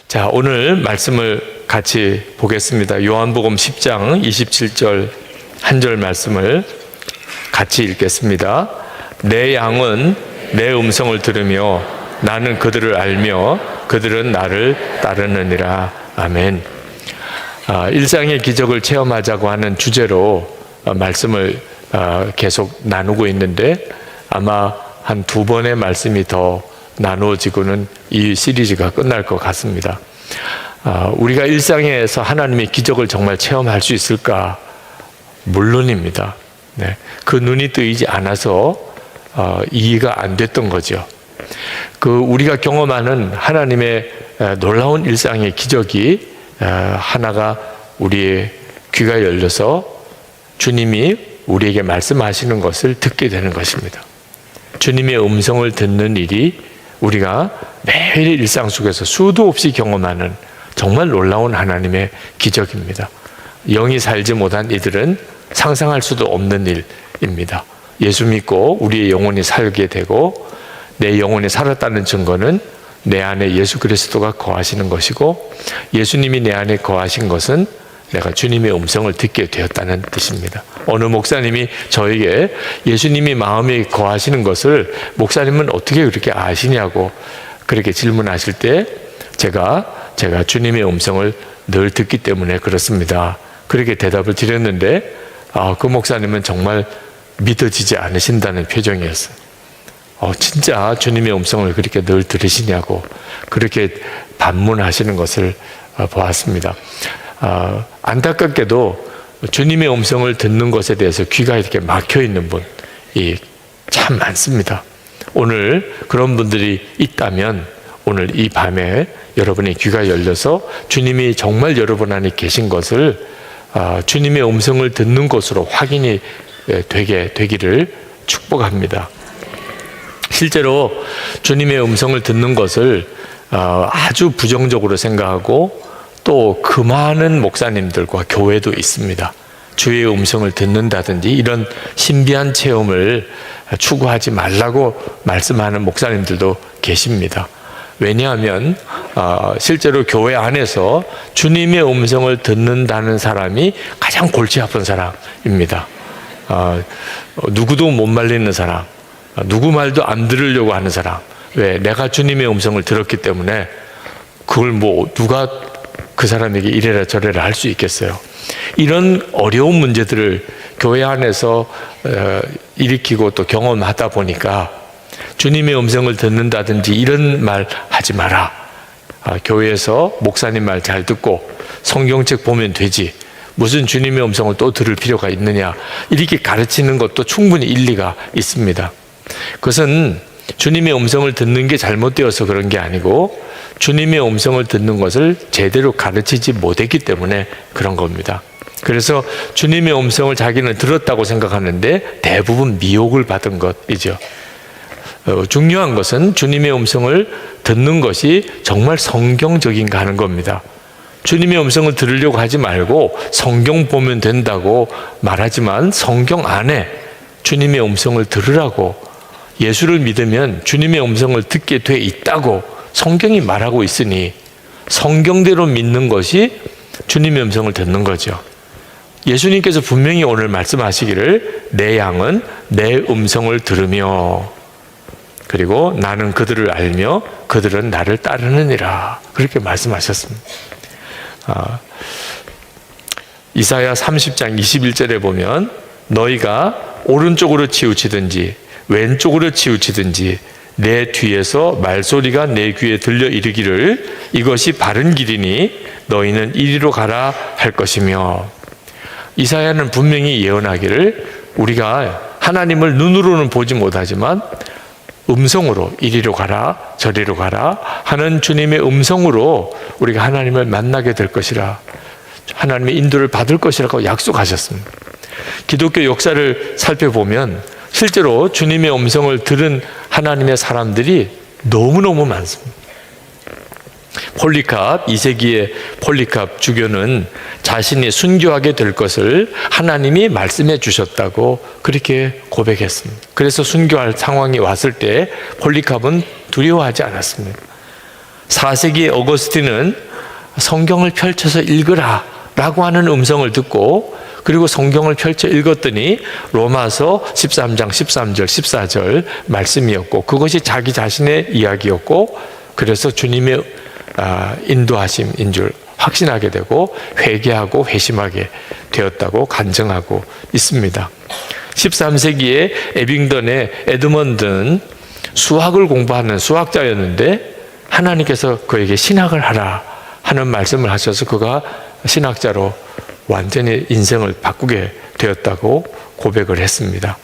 자, 오늘 말씀을 같이 보겠습니다. 요한복음 10장 27절 한 절 말씀을 같이 읽겠습니다. 내 양은 내 음성을 들으며 나는 그들을 알며 그들은 나를 따르느니라. 아멘. 일상의 기적을 체험하자고 하는 주제로 말씀을 계속 나누고 있는데 아마 한 두 번의 말씀이 더 나누어지고는 이 시리즈가 끝날 것 같습니다. 우리가 일상에서 하나님의 기적을 정말 체험할 수 있을까? 물론입니다. 네. 그 눈이 뜨이지 않아서 이해가 안 됐던 거죠. 우리가 경험하는 하나님의 놀라운 일상의 기적이 하나가 우리의 귀가 열려서 주님이 우리에게 말씀하시는 것을 듣게 되는 것입니다. 주님의 음성을 듣는 일이 우리가 매일 일상 속에서 수도 없이 경험하는 정말 놀라운 하나님의 기적입니다. 영이 살지 못한 이들은 상상할 수도 없는 일입니다. 예수 믿고 우리의 영혼이 살게 되고 내 영혼이 살았다는 증거는 내 안에 예수 그리스도가 거하시는 것이고 예수님이 내 안에 거하신 것은 내가 주님의 음성을 듣게 되었다는 뜻입니다. 어느 목사님이 저에게 예수님이 마음에 거하시는 것을 목사님은 어떻게 그렇게 아시냐고 그렇게 질문하실 때 제가 주님의 음성을 늘 듣기 때문에 그렇습니다. 그렇게 대답을 드렸는데 그 목사님은 정말 믿어지지 않으신다는 표정이었어요. 진짜 주님의 음성을 그렇게 늘 들으시냐고 그렇게 반문하시는 것을 보았습니다. 안타깝게도 주님의 음성을 듣는 것에 대해서 귀가 이렇게 막혀 있는 분이 참 많습니다. 오늘 그런 분들이 있다면 오늘 이 밤에 여러분의 귀가 열려서 주님이 정말 여러분 안에 계신 것을 주님의 음성을 듣는 것으로 확인이 되기를 축복합니다. 실제로 주님의 음성을 듣는 것을 아주 부정적으로 생각하고 또 그 많은 목사님들과 교회도 있습니다. 주의 음성을 듣는다든지 이런 신비한 체험을 추구하지 말라고 말씀하는 목사님들도 계십니다. 왜냐하면 실제로 교회 안에서 주님의 음성을 듣는다는 사람이 가장 골치 아픈 사람입니다. 누구도 못 말리는 사람, 누구 말도 안 들으려고 하는 사람. 왜? 내가 주님의 음성을 들었기 때문에 그걸 누가 그 사람에게 이래라 저래라 할 수 있겠어요. 이런 어려운 문제들을 교회 안에서 일으키고 또 경험하다 보니까 주님의 음성을 듣는다든지 이런 말 하지 마라. 교회에서 목사님 말 잘 듣고 성경책 보면 되지. 무슨 주님의 음성을 또 들을 필요가 있느냐. 이렇게 가르치는 것도 충분히 일리가 있습니다. 그것은 주님의 음성을 듣는 게 잘못되어서 그런 게 아니고 주님의 음성을 듣는 것을 제대로 가르치지 못했기 때문에 그런 겁니다. 그래서 주님의 음성을 자기는 들었다고 생각하는데 대부분 미혹을 받은 것이죠. 중요한 것은 주님의 음성을 듣는 것이 정말 성경적인가 하는 겁니다. 주님의 음성을 들으려고 하지 말고 성경 보면 된다고 말하지만 성경 안에 주님의 음성을 들으라고 예수를 믿으면 주님의 음성을 듣게 돼 있다고 성경이 말하고 있으니 성경대로 믿는 것이 주님의 음성을 듣는 거죠. 예수님께서 분명히 오늘 말씀하시기를 내 양은 내 음성을 들으며 그리고 나는 그들을 알며 그들은 나를 따르느니라 그렇게 말씀하셨습니다. 이사야 30장 21절에 보면 너희가 오른쪽으로 치우치든지 왼쪽으로 치우치든지 내 뒤에서 말소리가 내 귀에 들려 이르기를 이것이 바른 길이니 너희는 이리로 가라 할 것이며 이사야는 분명히 예언하기를 우리가 하나님을 눈으로는 보지 못하지만 음성으로 이리로 가라 저리로 가라 하는 주님의 음성으로 우리가 하나님을 만나게 될 것이라 하나님의 인도를 받을 것이라고 약속하셨습니다. 기독교 역사를 살펴보면 실제로 주님의 음성을 들은 하나님의 사람들이 너무너무 많습니다. 폴리캅, 2세기의 폴리캅 주교는 자신이 순교하게 될 것을 하나님이 말씀해 주셨다고 그렇게 고백했습니다. 그래서 순교할 상황이 왔을 때 폴리캅은 두려워하지 않았습니다. 4세기 어거스틴은 성경을 펼쳐서 읽으라 라고 하는 음성을 듣고 그리고 성경을 펼쳐 읽었더니 로마서 13장 13절 14절 말씀이었고 그것이 자기 자신의 이야기였고 그래서 주님의 인도하심인 줄 확신하게 되고 회개하고 회심하게 되었다고 간증하고 있습니다. 13세기에 에빙던의 에드먼드는 수학을 공부하는 수학자였는데 하나님께서 그에게 신학을 하라 하는 말씀을 하셔서 그가 신학자로 완전히 인생을 바꾸게 되었다고 고백을 했습니다.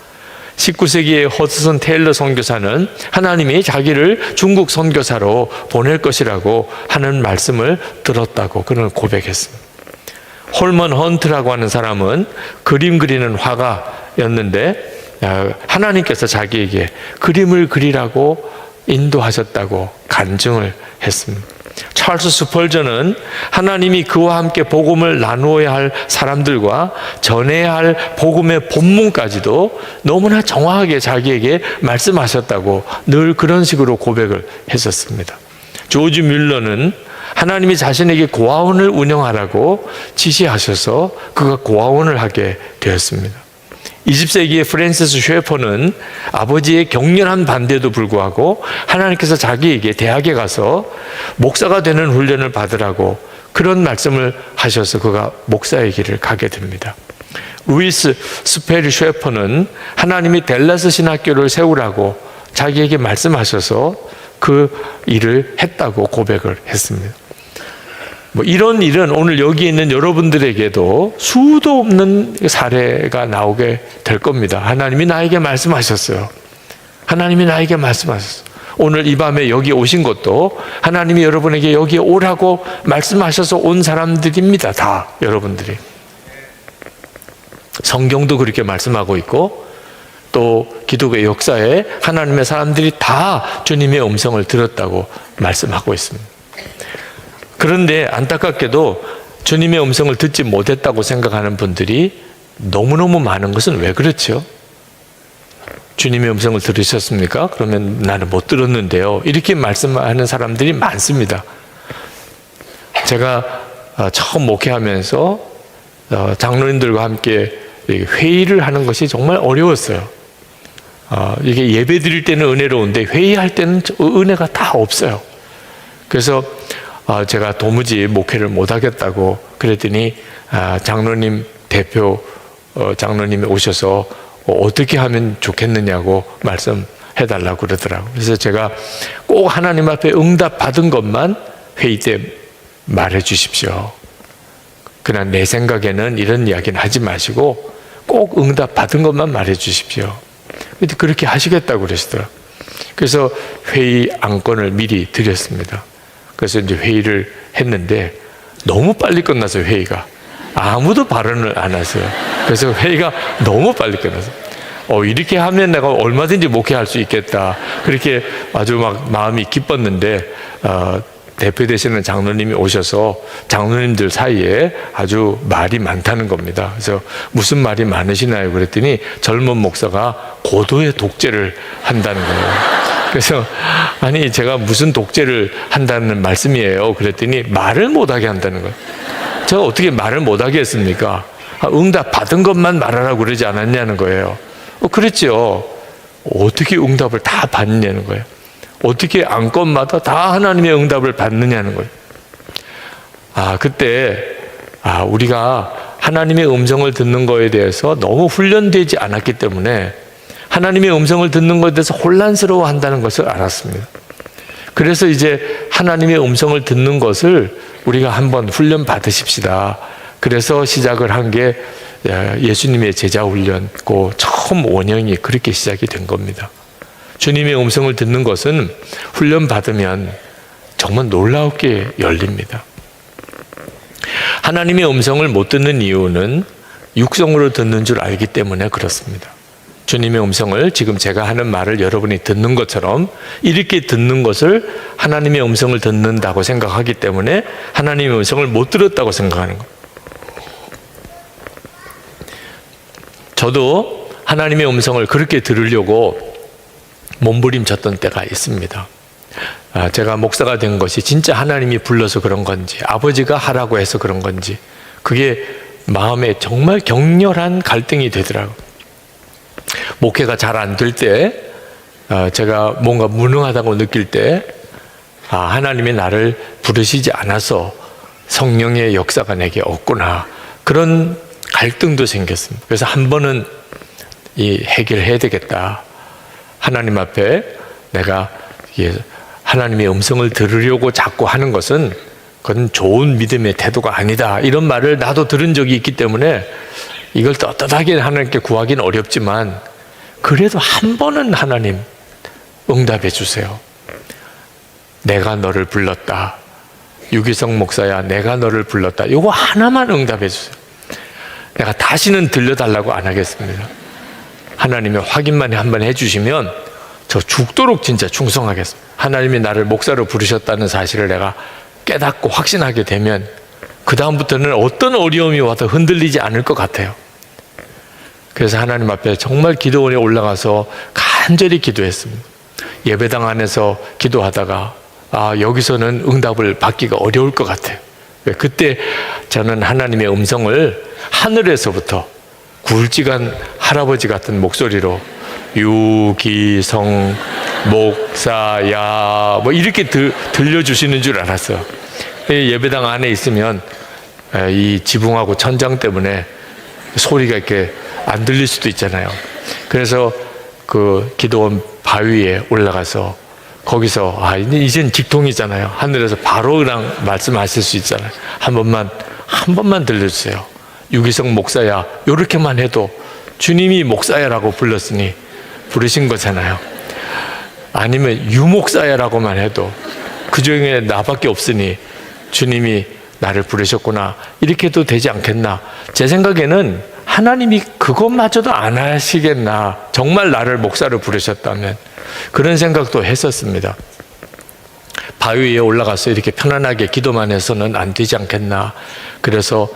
19세기의 허드슨 테일러 선교사는 하나님이 자기를 중국 선교사로 보낼 것이라고 하는 말씀을 들었다고 그는 고백했습니다. 홀먼 헌트라고 하는 사람은 그림 그리는 화가였는데 하나님께서 자기에게 그림을 그리라고 인도하셨다고 간증을 했습니다. 찰스 스펄전은 하나님이 그와 함께 복음을 나누어야 할 사람들과 전해야 할 복음의 본문까지도 너무나 정확하게 자기에게 말씀하셨다고 늘 그런 식으로 고백을 했었습니다. 조지 뮬러는 하나님이 자신에게 고아원을 운영하라고 지시하셔서 그가 고아원을 하게 되었습니다. 20세기의 프랜시스 쉐퍼는 아버지의 격렬한 반대에도 불구하고 하나님께서 자기에게 대학에 가서 목사가 되는 훈련을 받으라고 그런 말씀을 하셔서 그가 목사의 길을 가게 됩니다. 루이스 스페리 쉐퍼는 하나님이 댈러스 신학교를 세우라고 자기에게 말씀하셔서 그 일을 했다고 고백을 했습니다. 이런 일은 오늘 여기 있는 여러분들에게도 수도 없는 사례가 나오게 될 겁니다. 하나님이 나에게 말씀하셨어요. 하나님이 나에게 말씀하셨어요. 오늘 이 밤에 여기 오신 것도 하나님이 여러분에게 여기에 오라고 말씀하셔서 온 사람들입니다. 다 여러분들이. 성경도 그렇게 말씀하고 있고 또 기독의 역사에 하나님의 사람들이 다 주님의 음성을 들었다고 말씀하고 있습니다. 그런데 안타깝게도 주님의 음성을 듣지 못했다고 생각하는 분들이 너무너무 많은 것은 왜 그렇죠? 주님의 음성을 들으셨습니까? 그러면 나는 못 들었는데요. 이렇게 말씀하는 사람들이 많습니다. 제가 처음 목회하면서 장로님들과 함께 회의를 하는 것이 정말 어려웠어요. 이게 예배 드릴 때는 은혜로운데 회의할 때는 은혜가 다 없어요. 그래서 제가 도무지 목회를 못하겠다고 그랬더니 장로님 대표 장로님이 오셔서 어떻게 하면 좋겠느냐고 말씀해달라고 그러더라고요. 그래서 제가 꼭 하나님 앞에 응답 받은 것만 회의 때 말해 주십시오. 그러나 내 생각에는 이런 이야기는 하지 마시고 꼭 응답 받은 것만 말해 주십시오. 근데 그렇게 하시겠다고 그러시더라고요. 그래서 회의 안건을 미리 드렸습니다. 그래서 이제 회의를 했는데 너무 빨리 끝났어요. 회의가 아무도 발언을 안 하세요. 그래서 회의가 너무 빨리 끝났어요. 이렇게 하면 내가 얼마든지 목회할 수 있겠다. 그렇게 아주 막 마음이 기뻤는데 대표 되시는 장로님이 오셔서 장로님들 사이에 아주 말이 많다는 겁니다. 그래서 무슨 말이 많으시나요? 그랬더니 젊은 목사가 고도의 독재를 한다는 거예요. 그래서 아니 제가 무슨 독재를 한다는 말씀이에요. 그랬더니 말을 못하게 한다는 거예요. 제가 어떻게 말을 못하게 했습니까? 응답 받은 것만 말하라고 그러지 않았냐는 거예요. 그랬죠. 어떻게 응답을 다 받느냐는 거예요. 어떻게 안건마다 다 하나님의 응답을 받느냐는 거예요. 그때 우리가 하나님의 음성을 듣는 거에 대해서 너무 훈련되지 않았기 때문에 하나님의 음성을 듣는 것에 대해서 혼란스러워 한다는 것을 알았습니다. 그래서 이제 하나님의 음성을 듣는 것을 우리가 한번 훈련 받으십시다. 그래서 시작을 한 게 예수님의 제자 훈련, 그 처음 원형이 그렇게 시작이 된 겁니다. 주님의 음성을 듣는 것은 훈련 받으면 정말 놀랍게 열립니다. 하나님의 음성을 못 듣는 이유는 육성으로 듣는 줄 알기 때문에 그렇습니다. 주님의 음성을 지금 제가 하는 말을 여러분이 듣는 것처럼 이렇게 듣는 것을 하나님의 음성을 듣는다고 생각하기 때문에 하나님의 음성을 못 들었다고 생각하는 거예요. 저도 하나님의 음성을 그렇게 들으려고 몸부림쳤던 때가 있습니다. 제가 목사가 된 것이 진짜 하나님이 불러서 그런 건지 아버지가 하라고 해서 그런 건지 그게 마음에 정말 격렬한 갈등이 되더라고요. 목회가 잘 안 될 때 제가 뭔가 무능하다고 느낄 때 하나님이 나를 부르시지 않아서 성령의 역사가 내게 없구나, 그런 갈등도 생겼습니다. 그래서 한 번은 해결해야 되겠다. 하나님 앞에 내가 하나님의 음성을 들으려고 자꾸 하는 것은 그건 좋은 믿음의 태도가 아니다, 이런 말을 나도 들은 적이 있기 때문에 이걸 떳떳하게 하나님께 구하기는 어렵지만 그래도 한 번은 하나님 응답해 주세요. 내가 너를 불렀다. 유기성 목사야, 내가 너를 불렀다. 이거 하나만 응답해 주세요. 내가 다시는 들려달라고 안 하겠습니다. 하나님의 확인만 한번 해주시면 저 죽도록 진짜 충성하겠습니다. 하나님이 나를 목사로 부르셨다는 사실을 내가 깨닫고 확신하게 되면 그 다음부터는 어떤 어려움이 와도 흔들리지 않을 것 같아요. 그래서 하나님 앞에 정말 기도원에 올라가서 간절히 기도했습니다. 예배당 안에서 기도하다가 여기서는 응답을 받기가 어려울 것 같아요. 그때 저는 하나님의 음성을 하늘에서부터 굵직한 할아버지 같은 목소리로 유기성 목사야 뭐 이렇게 들려주시는 줄 알았어요. 예배당 안에 있으면 이 지붕하고 천장 때문에 소리가 이렇게 안 들릴 수도 있잖아요. 그래서 그 기도원 바위에 올라가서 거기서 이젠 직통이잖아요. 하늘에서 바로 그냥 말씀하실 수 있잖아요. 한 번만 들려주세요. 유기성 목사야, 요렇게만 해도 주님이 목사야라고 불렀으니 부르신 거잖아요. 아니면 유목사야라고만 해도 그 중에 나밖에 없으니 주님이 나를 부르셨구나, 이렇게 해도 되지 않겠나. 제 생각에는 하나님이 그것마저도 안 하시겠나, 정말 나를 목사로 부르셨다면. 그런 생각도 했었습니다. 바위 위에 올라가서 이렇게 편안하게 기도만 해서는 안 되지 않겠나. 그래서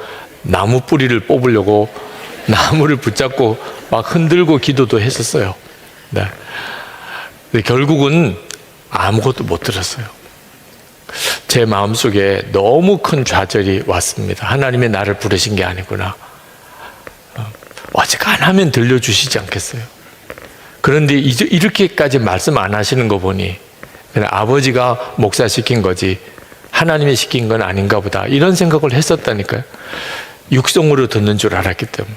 나무 뿌리를 뽑으려고 나무를 붙잡고 막 흔들고 기도도 했었어요. 네. 근데 결국은 아무것도 못 들었어요. 제 마음속에 너무 큰 좌절이 왔습니다. 하나님이 나를 부르신 게 아니구나. 어지간하면 들려주시지 않겠어요. 그런데 이렇게까지 말씀 안 하시는 거 보니 그냥 아버지가 목사시킨 거지 하나님이 시킨 건 아닌가 보다, 이런 생각을 했었다니까요. 육성으로 듣는 줄 알았기 때문에.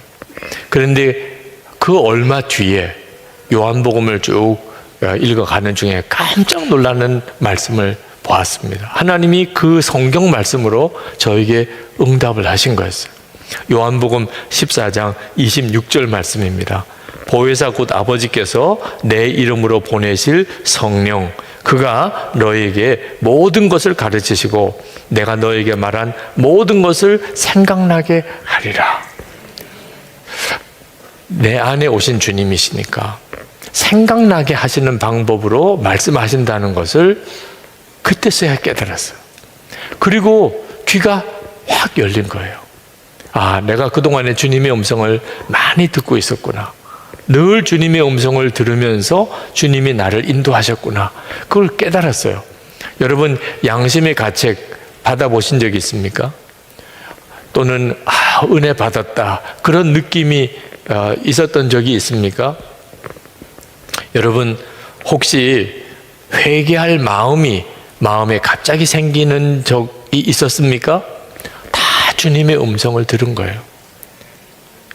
그런데 그 얼마 뒤에 요한복음을 쭉 읽어가는 중에 깜짝 놀라는 말씀을 보았습니다. 하나님이 그 성경 말씀으로 저에게 응답을 하신 거였어요. 요한복음 14장 26절 말씀입니다. 보혜사 곧 아버지께서 내 이름으로 보내실 성령, 그가 너에게 모든 것을 가르치시고 내가 너에게 말한 모든 것을 생각나게 하리라. 내 안에 오신 주님이시니까 생각나게 하시는 방법으로 말씀하신다는 것을 그때서야 깨달았어요. 그리고 귀가 확 열린 거예요. 내가 그동안에 주님의 음성을 많이 듣고 있었구나. 늘 주님의 음성을 들으면서 주님이 나를 인도하셨구나. 그걸 깨달았어요. 여러분, 양심의 가책 받아보신 적이 있습니까? 또는 은혜 받았다, 그런 느낌이 있었던 적이 있습니까? 여러분, 혹시 회개할 마음에 갑자기 생기는 적이 있었습니까? 다 주님의 음성을 들은 거예요.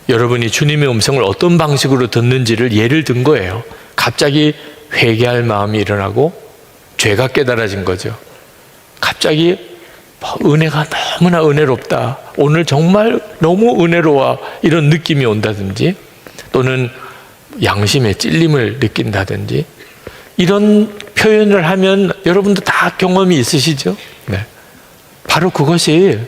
여러분이 주님의 음성을 어떤 방식으로 듣는지를 예를 든 거예요. 갑자기 회개할 마음이 일어나고 죄가 깨달아진 거죠. 갑자기 은혜가 너무나 은혜롭다, 오늘 정말 너무 은혜로워, 이런 느낌이 온다든지, 또는 양심의 찔림을 느낀다든지, 이런 표현을 하면 여러분도 다 경험이 있으시죠? 네. 바로 그것이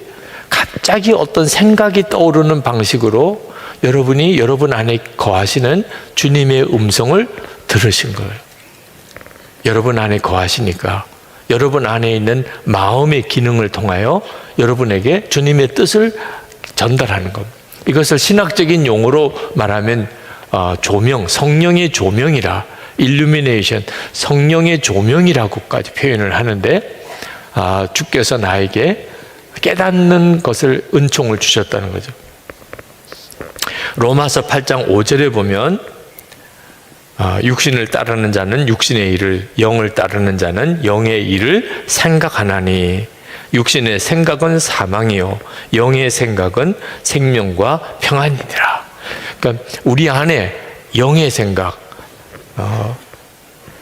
갑자기 어떤 생각이 떠오르는 방식으로 여러분이 여러분 안에 거하시는 주님의 음성을 들으신 거예요. 여러분 안에 거하시니까 여러분 안에 있는 마음의 기능을 통하여 여러분에게 주님의 뜻을 전달하는 겁니다. 이것을 신학적인 용어로 말하면 조명, 성령의 조명이라 illumination, 성령의 조명이라고까지 표현을 하는데 주께서 나에게 깨닫는 것을 은총을 주셨다는 거죠. 로마서 8장 5절에 보면 육신을 따르는 자는 육신의 일을, 영을 따르는 자는 영의 일을 생각하나니 육신의 생각은 사망이요 영의 생각은 생명과 평안이니라. 그러니까 우리 안에 영의 생각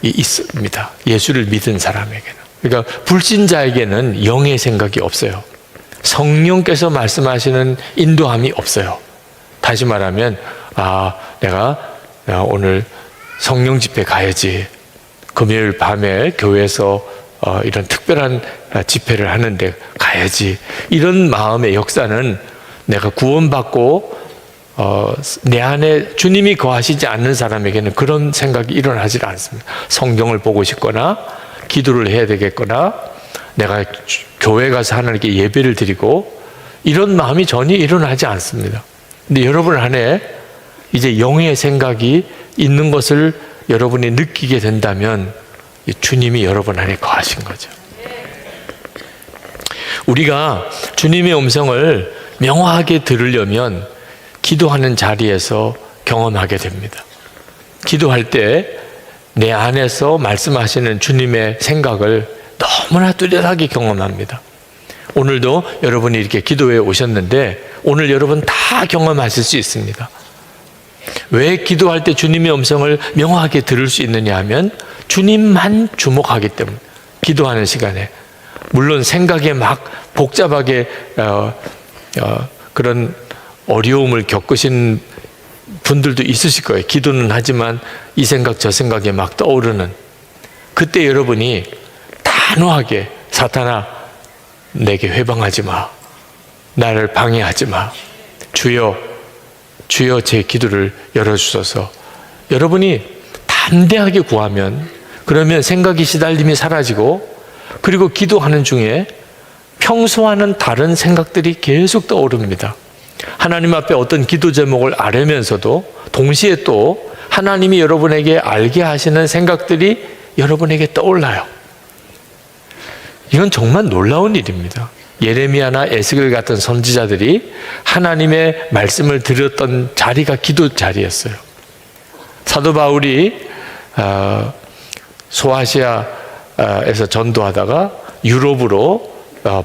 있습니다. 예수를 믿은 사람에게는. 그러니까 불신자에게는 영의 생각이 없어요. 성령께서 말씀하시는 인도함이 없어요. 다시 말하면 내가 오늘 성령 집회 가야지. 금요일 밤에 교회에서 이런 특별한 집회를 하는데 가야지. 이런 마음의 역사는 내가 구원받고 내 안에 주님이 거하시지 않는 사람에게는 그런 생각이 일어나질 않습니다. 성경을 보고 싶거나 기도를 해야 되겠거나 내가 교회 가서 하나님께 예배를 드리고 이런 마음이 전혀 일어나지 않습니다. 근데 여러분 안에 이제 영의 생각이 있는 것을 여러분이 느끼게 된다면 주님이 여러분 안에 거하신 거죠. 우리가 주님의 음성을 명확하게 들으려면 기도하는 자리에서 경험하게 됩니다. 기도할 때 내 안에서 말씀하시는 주님의 생각을 너무나 뚜렷하게 경험합니다. 오늘도 여러분이 이렇게 기도에 오셨는데 오늘 여러분 다 경험하실 수 있습니다. 왜 기도할 때 주님의 음성을 명확하게 들을 수 있느냐 하면 주님만 주목하기 때문에 기도하는 시간에 물론 생각에 막 복잡하게 그런 어려움을 겪으신 분들도 있으실 거예요. 기도는 하지만 이 생각 저 생각에 막 떠오르는 그때 여러분이 단호하게 사탄아 내게 회방하지 마. 나를 방해하지 마. 주여 제 기도를 열어주소서. 여러분이 담대하게 구하면 그러면 생각이 시달림이 사라지고 그리고 기도하는 중에 평소와는 다른 생각들이 계속 떠오릅니다. 하나님 앞에 어떤 기도 제목을 아뢰면서도 동시에 또 하나님이 여러분에게 알게 하시는 생각들이 여러분에게 떠올라요. 이건 정말 놀라운 일입니다. 예레미야나 에스겔 같은 선지자들이 하나님의 말씀을 들었던 자리가 기도 자리였어요. 사도 바울이 소아시아에서 전도하다가 유럽으로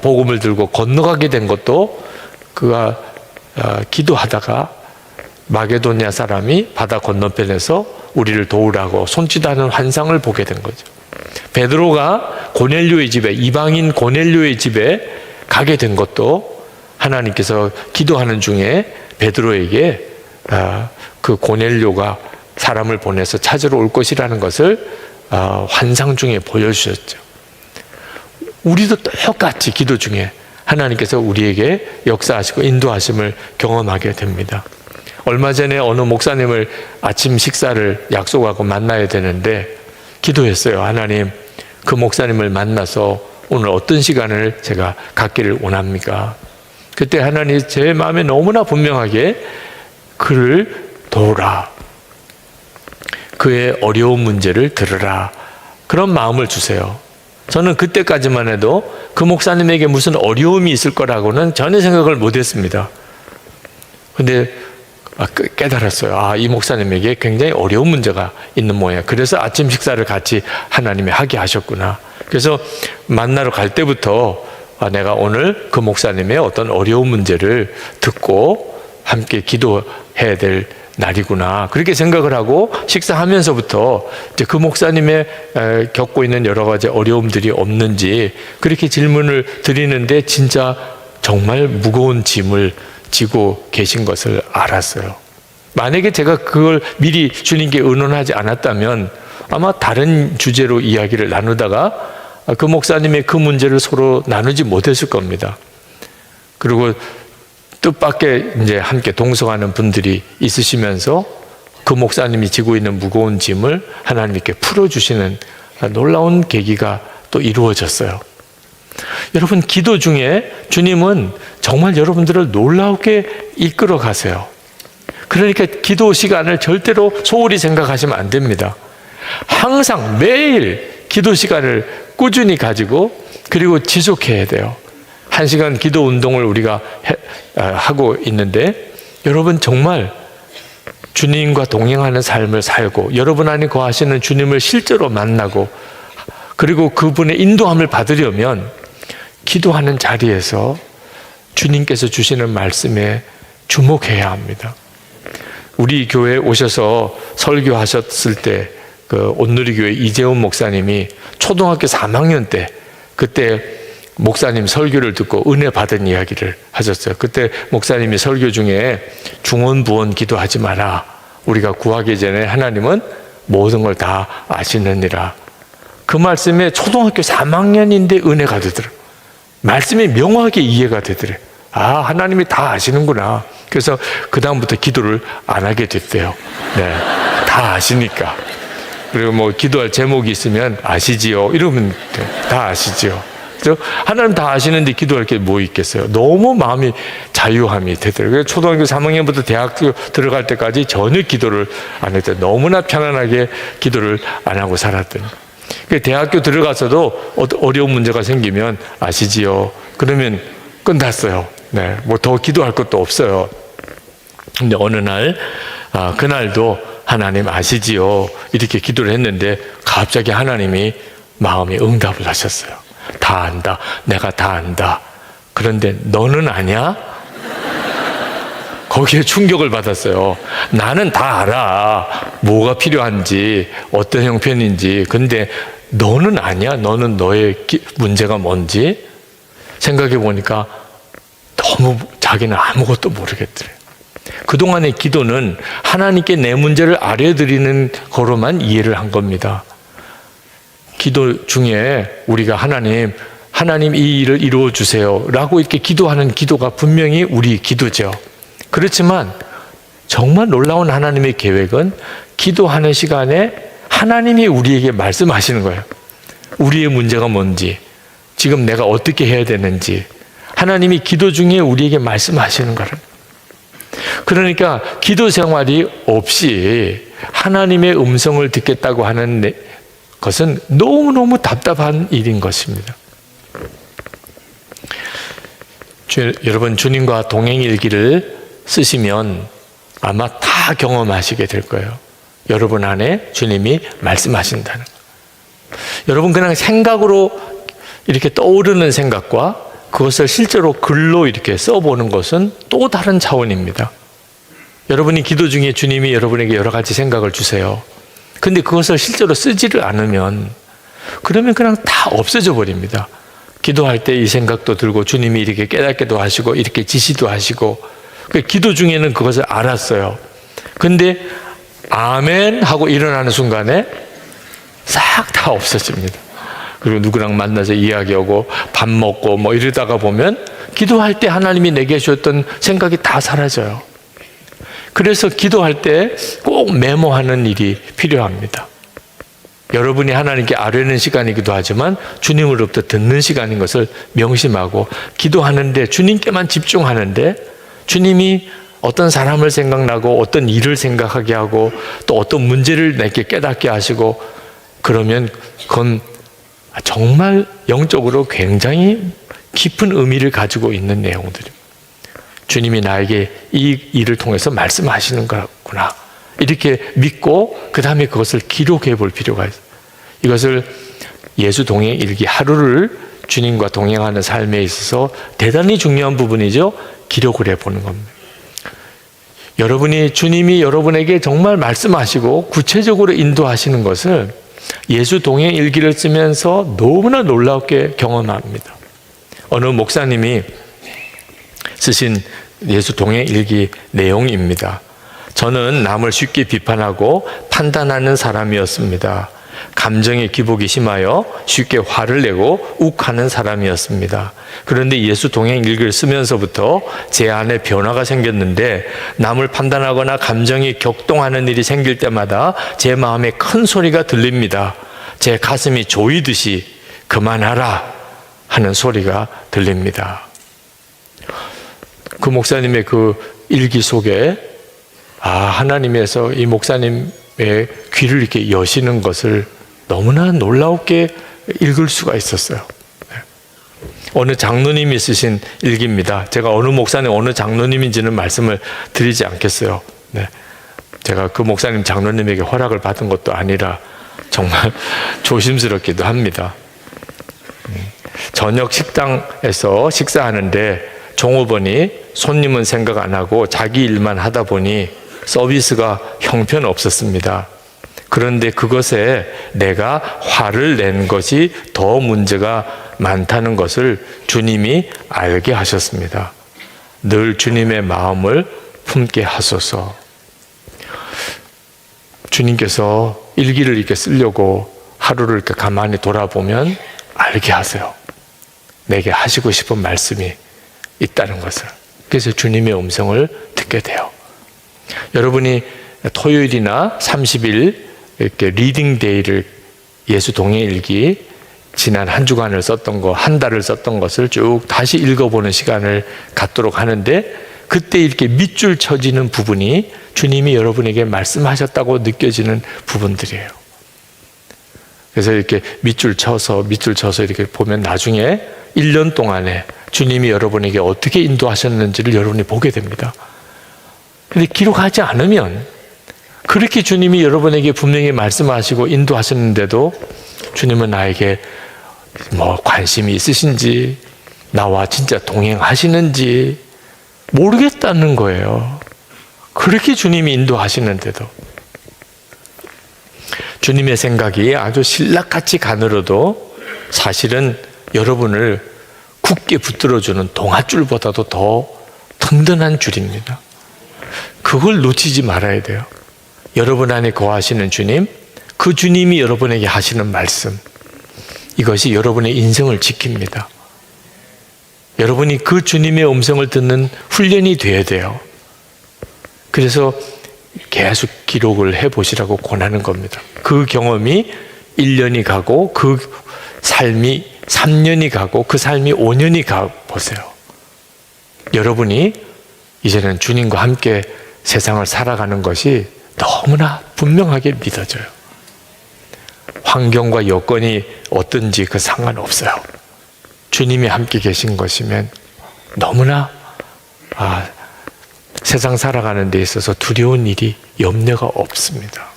복음을 들고 건너가게 된 것도 그가 기도하다가 마게도니아 사람이 바다 건너편에서 우리를 도우라고 손짓하는 환상을 보게 된 거죠. 베드로가 고넬료의 집에 이방인 고넬료의 집에 가게 된 것도 하나님께서 기도하는 중에 베드로에게 그 고넬료가 사람을 보내서 찾으러 올 것이라는 것을 환상 중에 보여주셨죠. 우리도 똑같이 기도 중에 하나님께서 우리에게 역사하시고 인도하심을 경험하게 됩니다. 얼마 전에 어느 목사님을 아침 식사를 약속하고 만나야 되는데 기도했어요. 하나님, 그 목사님을 만나서 오늘 어떤 시간을 제가 갖기를 원합니까? 그때 하나님 제 마음에 너무나 분명하게 그를 도우라. 그의 어려운 문제를 들으라. 그런 마음을 주세요. 저는 그때까지만 해도 그 목사님에게 무슨 어려움이 있을 거라고는 전혀 생각을 못했습니다. 근데 깨달았어요. 이 목사님에게 굉장히 어려운 문제가 있는 모양. 그래서 아침 식사를 같이 하나님이 하게 하셨구나. 그래서 만나러 갈 때부터 내가 오늘 그 목사님의 어떤 어려운 문제를 듣고 함께 기도해야 될 날이구나. 그렇게 생각을 하고 식사하면서부터 이제 그 목사님의 겪고 있는 여러 가지 어려움들이 없는지 그렇게 질문을 드리는데 진짜 정말 무거운 짐을 지고 계신 것을 알았어요. 만약에 제가 그걸 미리 주님께 의논하지 않았다면 아마 다른 주제로 이야기를 나누다가 그 목사님의 그 문제를 서로 나누지 못했을 겁니다. 그리고 뜻밖의 이제 함께 동성하는 분들이 있으시면서 그 목사님이 지고 있는 무거운 짐을 하나님께 풀어주시는 놀라운 계기가 또 이루어졌어요. 여러분, 기도 중에 주님은 정말 여러분들을 놀라우게 이끌어 가세요. 그러니까 기도 시간을 절대로 소홀히 생각하시면 안 됩니다. 항상 매일 기도 시간을 꾸준히 가지고 그리고 지속해야 돼요. 1시간 기도 운동을 우리가 하고 있는데 여러분 정말 주님과 동행하는 삶을 살고 여러분 안에 거하시는 주님을 실제로 만나고 그리고 그분의 인도함을 받으려면 기도하는 자리에서 주님께서 주시는 말씀에 주목해야 합니다. 우리 교회에 오셔서 설교하셨을 때 그 온누리교회 이재훈 목사님이 초등학교 3학년 때 그때 목사님 설교를 듣고 은혜 받은 이야기를 하셨어요. 그때 목사님이 설교 중에 중언부언 기도하지 마라. 우리가 구하기 전에 하나님은 모든 걸 다 아시느니라. 그 말씀에 초등학교 3학년인데 은혜가 되더라고요. 말씀이 명확하게 이해가 되더래요. 아, 하나님이 다 아시는구나. 그래서 그 다음부터 기도를 안 하게 됐대요. 네, 다 아시니까. 그리고 뭐 기도할 제목이 있으면 아시지요 이러면 다 아시지요. 그래서 하나님 다 아시는데 기도할 게 뭐 있겠어요. 너무 마음이 자유함이 되더라고요. 초등학교 3학년부터 대학교 들어갈 때까지 전혀 기도를 안 했대요. 너무나 편안하게 기도를 안 하고 살았더니 대학교 들어가서도 어려운 문제가 생기면 아시지요 그러면 끝났어요. 네, 뭐 더 기도할 것도 없어요. 근데 어느 날 그날도 하나님 아시지요 이렇게 기도를 했는데 갑자기 하나님이 마음에 응답을 하셨어요. 다 안다. 내가 다 안다. 그런데 너는 아냐? 거기에 충격을 받았어요. 나는 다 알아. 뭐가 필요한지 어떤 형편인지. 근데 너는 아냐? 너는 너의 문제가 뭔지? 생각해 보니까 너무 자기는 아무것도 모르겠더래요. 그동안의 기도는 하나님께 내 문제를 알려드리는 거로만 이해를 한 겁니다. 기도 중에 우리가 하나님 이 일을 이루어 주세요 라고 이렇게 기도하는 기도가 분명히 우리 기도죠. 그렇지만 정말 놀라운 하나님의 계획은 기도하는 시간에 하나님이 우리에게 말씀하시는 거예요. 우리의 문제가 뭔지, 지금 내가 어떻게 해야 되는지 하나님이 기도 중에 우리에게 말씀하시는 거예요. 그러니까 기도 생활이 없이 하나님의 음성을 듣겠다고 하는 것은 너무너무 답답한 일인 것입니다. 여러분 주님과 동행일기를 쓰시면 아마 다 경험하시게 될 거예요. 여러분 안에 주님이 말씀하신다는 거. 여러분 그냥 생각으로 이렇게 떠오르는 생각과 그것을 실제로 글로 이렇게 써보는 것은 또 다른 차원입니다. 여러분이 기도 중에 주님이 여러분에게 여러 가지 생각을 주세요. 근데 그것을 실제로 쓰지를 않으면 그러면 그냥 다 없어져 버립니다. 기도할 때 이 생각도 들고 주님이 이렇게 깨닫게도 하시고 이렇게 지시도 하시고 기도 중에는 그것을 알았어요. 근데 아멘 하고 일어나는 순간에 싹 다 없어집니다. 그리고 누구랑 만나서 이야기하고 밥 먹고 뭐 이러다가 보면 기도할 때 하나님이 내게 주셨던 생각이 다 사라져요. 그래서 기도할 때 꼭 메모하는 일이 필요합니다. 여러분이 하나님께 아뢰는 시간이기도 하지만 주님으로부터 듣는 시간인 것을 명심하고 기도하는데 주님께만 집중하는데 주님이 어떤 사람을 생각나고 어떤 일을 생각하게 하고 또 어떤 문제를 내게 깨닫게 하시고 그러면 그건 정말 영적으로 굉장히 깊은 의미를 가지고 있는 내용들입니다. 주님이 나에게 이 일을 통해서 말씀하시는 거구나 이렇게 믿고 그 다음에 그것을 기록해 볼 필요가 있어요. 이것을 예수 동행 일기 하루를 주님과 동행하는 삶에 있어서 대단히 중요한 부분이죠. 기록을 해보는 겁니다. 여러분이 주님이 여러분에게 정말 말씀하시고 구체적으로 인도하시는 것을 예수 동행 일기를 쓰면서 너무나 놀랍게 경험합니다. 어느 목사님이 쓰신 예수 동행 일기 내용입니다. 저는 남을 쉽게 비판하고 판단하는 사람이었습니다. 감정의 기복이 심하여 쉽게 화를 내고 욱하는 사람이었습니다. 그런데 예수 동행 일기를 쓰면서부터 제 안에 변화가 생겼는데 남을 판단하거나 감정이 격동하는 일이 생길 때마다 제 마음에 큰 소리가 들립니다. 제 가슴이 조이듯이 그만하라 하는 소리가 들립니다. 그 목사님의 그 일기 속에 하나님에서 이 목사님 귀를 이렇게 여시는 것을 너무나 놀라웠게 읽을 수가 있었어요. 어느 장로님이 쓰신 일기입니다. 제가 어느 목사님, 어느 장로님인지는 말씀을 드리지 않겠어요. 네. 제가 그 목사님 장로님에게 허락을 받은 것도 아니라 정말 조심스럽기도 합니다. 저녁 식당에서 식사하는데 종업원이 손님은 생각 안 하고 자기 일만 하다 보니 서비스가 형편없었습니다. 그런데 그것에 내가 화를 낸 것이 더 문제가 많다는 것을 주님이 알게 하셨습니다. 늘 주님의 마음을 품게 하소서. 주님께서 일기를 이렇게 쓰려고 하루를 이렇게 가만히 돌아보면 알게 하세요. 내게 하시고 싶은 말씀이 있다는 것을. 그래서 주님의 음성을 듣게 돼요. 여러분이 토요일이나 30일 이렇게 리딩 데이를 예수 동행일기 지난 한 주간을 썼던 거, 한 달을 썼던 것을 쭉 다시 읽어보는 시간을 갖도록 하는데, 그때 이렇게 밑줄 쳐지는 부분이 주님이 여러분에게 말씀하셨다고 느껴지는 부분들이에요. 그래서 이렇게 밑줄 쳐서 이렇게 보면 나중에 1년 동안에 주님이 여러분에게 어떻게 인도하셨는지를 여러분이 보게 됩니다. 근데 기록하지 않으면, 그렇게 주님이 여러분에게 분명히 말씀하시고 인도하셨는데도 주님은 나에게 뭐 관심이 있으신지, 나와 진짜 동행하시는지 모르겠다는 거예요. 그렇게 주님이 인도하시는데도. 주님의 생각이 아주 신락같이 가늘어도 사실은 여러분을 굳게 붙들어주는 동아줄보다도 더 든든한 줄입니다. 그걸 놓치지 말아야 돼요. 여러분 안에 거하시는 주님, 그 주님이 여러분에게 하시는 말씀, 이것이 여러분의 인생을 지킵니다. 여러분이 그 주님의 음성을 듣는 훈련이 돼야 돼요. 그래서 계속 기록을 해보시라고 권하는 겁니다. 그 경험이 1년이 가고 그 삶이 3년이 가고 그 삶이 5년이 가보세요. 여러분이 이제는 주님과 함께 세상을 살아가는 것이 너무나 분명하게 믿어져요. 환경과 여건이 어떤지 그 상관없어요. 주님이 함께 계신 것이면 너무나 세상 살아가는 데 있어서 두려운 일이, 염려가 없습니다.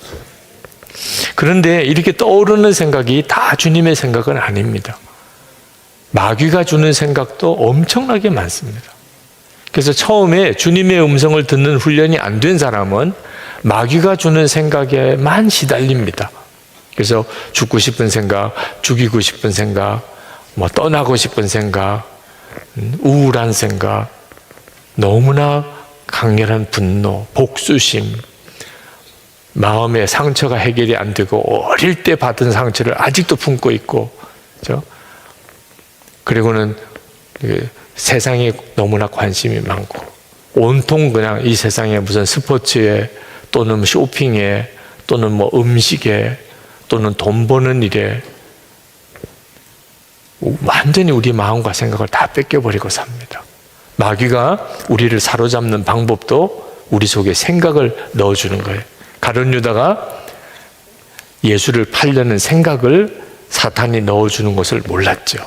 그런데 이렇게 떠오르는 생각이 다 주님의 생각은 아닙니다. 마귀가 주는 생각도 엄청나게 많습니다. 그래서 처음에 주님의 음성을 듣는 훈련이 안 된 사람은 마귀가 주는 생각에만 시달립니다. 그래서 죽고 싶은 생각, 죽이고 싶은 생각, 뭐 떠나고 싶은 생각, 우울한 생각, 너무나 강렬한 분노, 복수심, 마음의 상처가 해결이 안 되고 어릴 때 받은 상처를 아직도 품고 있고, 그렇죠? 그리고는 세상에 너무나 관심이 많고 온통 그냥 이 세상에 무슨 스포츠에 또는 쇼핑에 또는 뭐 음식에 또는 돈 버는 일에 완전히 우리 마음과 생각을 다 뺏겨버리고 삽니다. 마귀가 우리를 사로잡는 방법도 우리 속에 생각을 넣어주는 거예요. 가룟 유다가 예수를 팔려는 생각을 사탄이 넣어주는 것을 몰랐죠.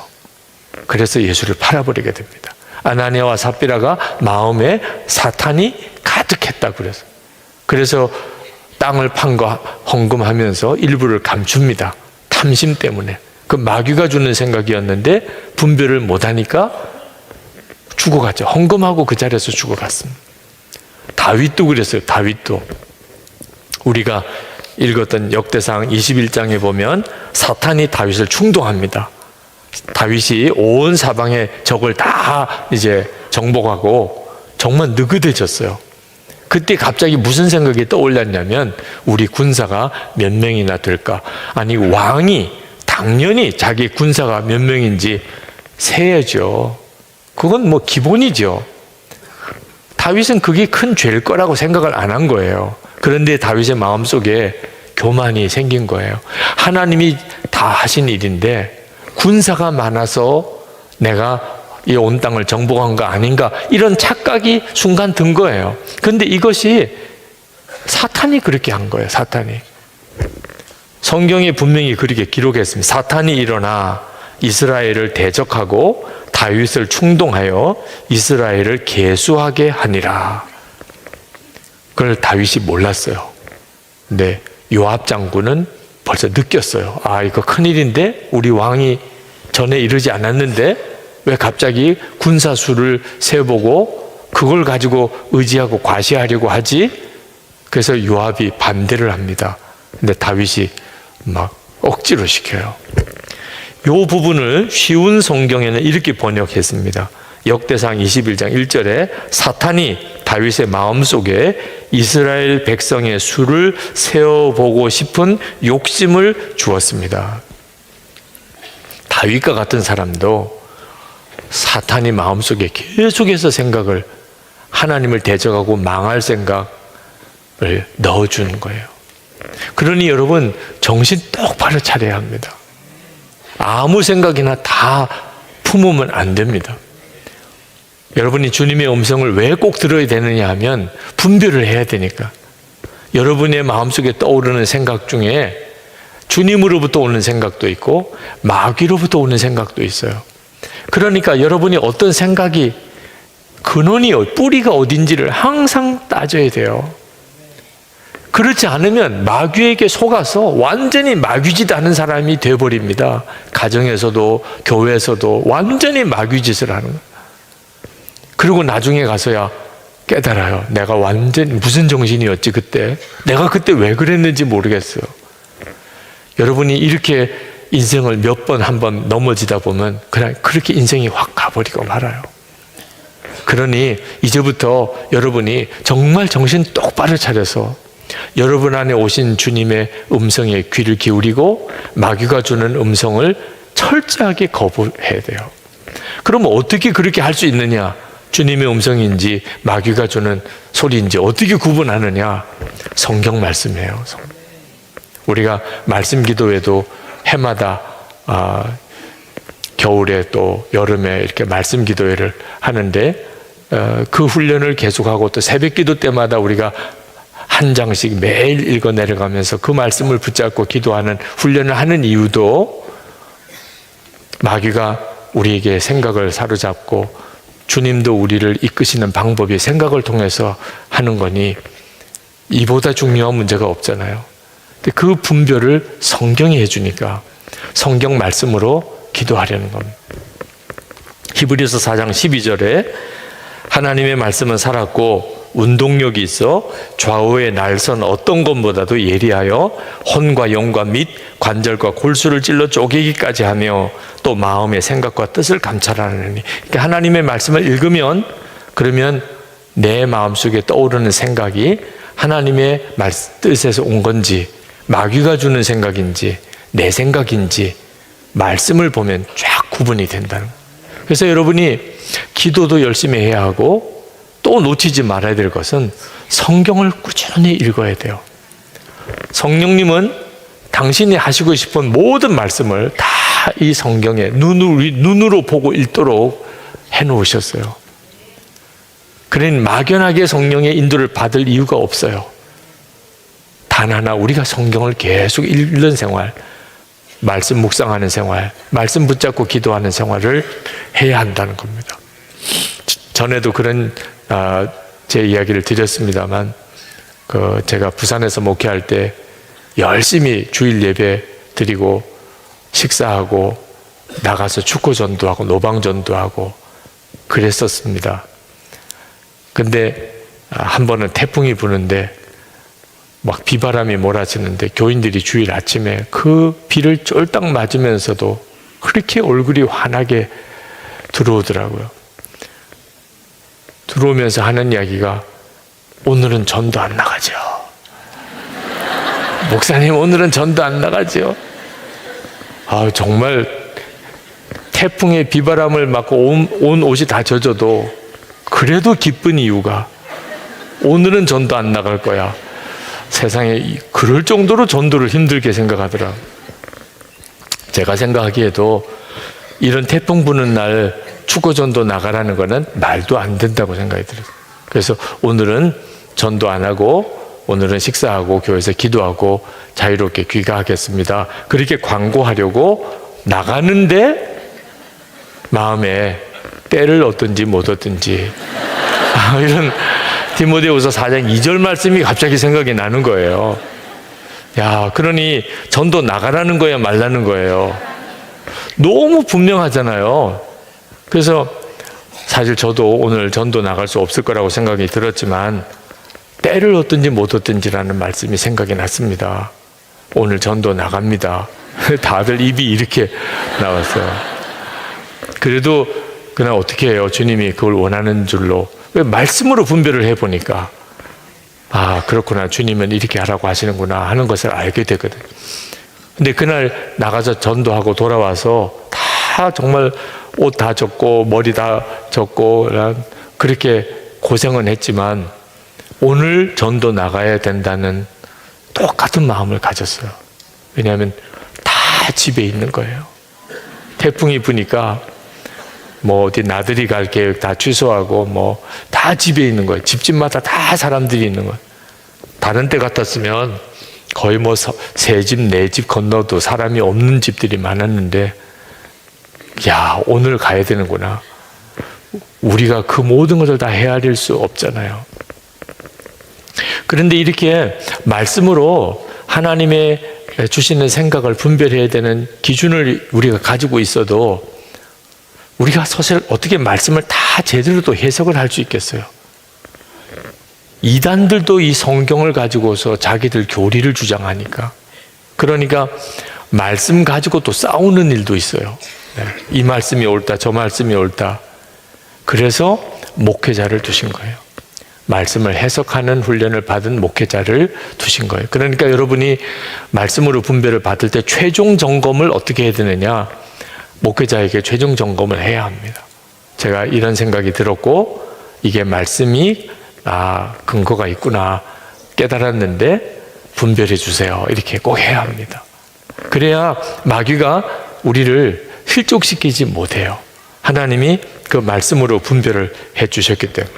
그래서 예수를 팔아버리게 됩니다. 아나니아와 삽비라가 마음에 사탄이 가득했다 그래서 땅을 판 거 헌금하면서 일부를 감춥니다. 탐심 때문에. 그 마귀가 주는 생각이었는데 분별을 못하니까 죽어갔죠. 헌금하고 그 자리에서 죽어갔습니다. 다윗도 그랬어요. 다윗도. 우리가 읽었던 역대상 21장에 보면 사탄이 다윗을 충동합니다. 다윗이 온 사방의 적을 다 이제 정복하고 정말 느긋해졌어요. 그때 갑자기 무슨 생각이 떠올랐냐면, 우리 군사가 몇 명이나 될까? 아니, 왕이 당연히 자기 군사가 몇 명인지 세야죠. 그건 뭐 기본이죠. 다윗은 그게 큰 죄일 거라고 생각을 안 한 거예요. 그런데 다윗의 마음속에 교만이 생긴 거예요. 하나님이 다 하신 일인데 군사가 많아서 내가 이 온 땅을 정복한 거 아닌가, 이런 착각이 순간 든 거예요. 그런데 이것이 사탄이 그렇게 한 거예요. 사탄이. 성경에 분명히 그렇게 기록했습니다. 사탄이 일어나 이스라엘을 대적하고 다윗을 충동하여 이스라엘을 계수하게 하니라. 그걸 다윗이 몰랐어요. 근데 요압 장군은 벌써 느꼈어요. 아, 이거 큰일인데? 우리 왕이 전에 이러지 않았는데 왜 갑자기 군사수를 세보고 그걸 가지고 의지하고 과시하려고 하지? 그래서 요압이 반대를 합니다. 근데 다윗이 막 억지로 시켜요. 이 부분을 쉬운 성경에는 이렇게 번역했습니다. 역대상 21장 1절에 사탄이 다윗의 마음속에 이스라엘 백성의 수를 세어보고 싶은 욕심을 주었습니다. 다윗과 같은 사람도 사탄이 마음속에 계속해서 생각을, 하나님을 대적하고 망할 생각을 넣어주는 거예요. 그러니 여러분, 정신 똑바로 차려야 합니다. 아무 생각이나 다 품으면 안 됩니다. 여러분이 주님의 음성을 왜 꼭 들어야 되느냐 하면 분별을 해야 되니까. 여러분의 마음속에 떠오르는 생각 중에 주님으로부터 오는 생각도 있고 마귀로부터 오는 생각도 있어요. 그러니까 여러분이 어떤 생각이 근원이, 뿌리가 어딘지를 항상 따져야 돼요. 그렇지 않으면 마귀에게 속아서 완전히 마귀짓 하는 사람이 되어버립니다. 가정에서도 교회에서도 완전히 마귀짓을 하는 거예요. 그리고 나중에 가서야 깨달아요. 내가 완전히 무슨 정신이었지 그때. 내가 그때 왜 그랬는지 모르겠어요. 여러분이 이렇게 인생을 몇 번 한 번 넘어지다 보면 그냥 그렇게 인생이 확 가버리고 말아요. 그러니 이제부터 여러분이 정말 정신 똑바로 차려서 여러분 안에 오신 주님의 음성에 귀를 기울이고 마귀가 주는 음성을 철저하게 거부해야 돼요. 그러면 어떻게 그렇게 할 수 있느냐? 주님의 음성인지 마귀가 주는 소리인지 어떻게 구분하느냐? 성경 말씀이에요. 우리가 말씀 기도회도 해마다 겨울에 또 여름에 이렇게 말씀 기도회를 하는데 그 훈련을 계속하고 또 새벽 기도 때마다 우리가 한 장씩 매일 읽어 내려가면서 그 말씀을 붙잡고 기도하는 훈련을 하는 이유도 마귀가 우리에게 생각을 사로잡고 주님도 우리를 이끄시는 방법이 생각을 통해서 하는 거니 이보다 중요한 문제가 없잖아요. 근데 그 분별을 성경이 해주니까 성경 말씀으로 기도하려는 겁니다. 히브리서 4장 12절에 하나님의 말씀은 살았고 운동력이 있어 좌우의 날선 어떤 것보다도 예리하여 혼과 영과 및 관절과 골수를 찔러 쪼개기까지 하며 또 마음의 생각과 뜻을 감찰하느니. 그러니까 하나님의 말씀을 읽으면 그러면 내 마음속에 떠오르는 생각이 하나님의 뜻에서 온 건지 마귀가 주는 생각인지 내 생각인지 말씀을 보면 쫙 구분이 된다는 거예요. 그래서 여러분이 기도도 열심히 해야 하고 또 놓치지 말아야 될 것은 성경을 꾸준히 읽어야 돼요. 성령님은 당신이 하시고 싶은 모든 말씀을 다 이 성경에 눈으로 보고 읽도록 해놓으셨어요. 그러니 막연하게 성령의 인도를 받을 이유가 없어요. 단 하나, 우리가 성경을 계속 읽는 생활, 말씀 묵상하는 생활, 말씀 붙잡고 기도하는 생활을 해야 한다는 겁니다. 전에도 그런 제 이야기를 드렸습니다만 제가 부산에서 목회할 때 열심히 주일 예배 드리고 식사하고 나가서 축구 전도하고 노방 전도하고 그랬었습니다. 근데 한 번은 태풍이 부는데 막 비바람이 몰아치는데 교인들이 주일 아침에 그 비를 쫄딱 맞으면서도 그렇게 얼굴이 환하게 들어오더라고요. 들어오면서 하는 이야기가 오늘은 전도 안 나가죠. 목사님 오늘은 전도 안 나가죠. 정말 태풍의 비바람을 맞고 온 옷이 다 젖어도 그래도 기쁜 이유가 오늘은 전도 안 나갈 거야. 세상에 그럴 정도로 전도를 힘들게 생각하더라. 제가 생각하기에도 이런 태풍 부는 날 축구 전도 나가라는 거는 말도 안 된다고 생각이 들어요. 그래서 오늘은 전도 안 하고 오늘은 식사하고 교회에서 기도하고 자유롭게 귀가하겠습니다. 그렇게 광고하려고 나가는데 마음에 때를 얻든지 못 얻든지 이런 디모데후서 4장 2절 말씀이 갑자기 생각이 나는 거예요. 야, 그러니 전도 나가라는 거야 말라는 거예요. 너무 분명하잖아요. 그래서 사실 저도 오늘 전도 나갈 수 없을 거라고 생각이 들었지만 때를 얻든지 못 얻든지라는 말씀이 생각이 났습니다. 오늘 전도 나갑니다. 다들 입이 이렇게 나왔어요. 그래도 그날 어떻게 해요? 주님이 그걸 원하는 줄로. 왜 말씀으로 분별을 해보니까 아, 그렇구나. 주님은 이렇게 하라고 하시는구나 하는 것을 알게 되거든요. 근데 그날 나가서 전도하고 돌아와서 다 정말 옷 다 젖고 머리 다 젖고 그렇게 고생은 했지만 오늘 전도 나가야 된다는 똑같은 마음을 가졌어요. 왜냐하면 다 집에 있는 거예요. 태풍이 부니까 뭐 어디 나들이 갈 계획 다 취소하고 뭐 다 집에 있는 거예요. 집집마다 다 사람들이 있는 거예요. 다른 때 같았으면 거의 뭐 세 집, 네 집 건너도 사람이 없는 집들이 많았는데 야, 오늘 가야 되는구나. 우리가 그 모든 것을 다 헤아릴 수 없잖아요. 그런데 이렇게 말씀으로 하나님의 주시는 생각을 분별해야 되는 기준을 우리가 가지고 있어도 우리가 사실 어떻게 말씀을 다 제대로 또 해석을 할 수 있겠어요? 이단들도 이 성경을 가지고서 자기들 교리를 주장하니까. 그러니까 말씀 가지고 또 싸우는 일도 있어요. 네. 이 말씀이 옳다, 저 말씀이 옳다. 그래서 목회자를 두신 거예요. 말씀을 해석하는 훈련을 받은 목회자를 두신 거예요. 그러니까 여러분이 말씀으로 분별을 받을 때 최종 점검을 어떻게 해야 되느냐? 목회자에게 최종 점검을 해야 합니다. 제가 이런 생각이 들었고 이게 말씀이 근거가 있구나 깨달았는데 분별해 주세요. 이렇게 꼭 해야 합니다. 그래야 마귀가 우리를 실족시키지 못해요. 하나님이 그 말씀으로 분별을 해 주셨기 때문에.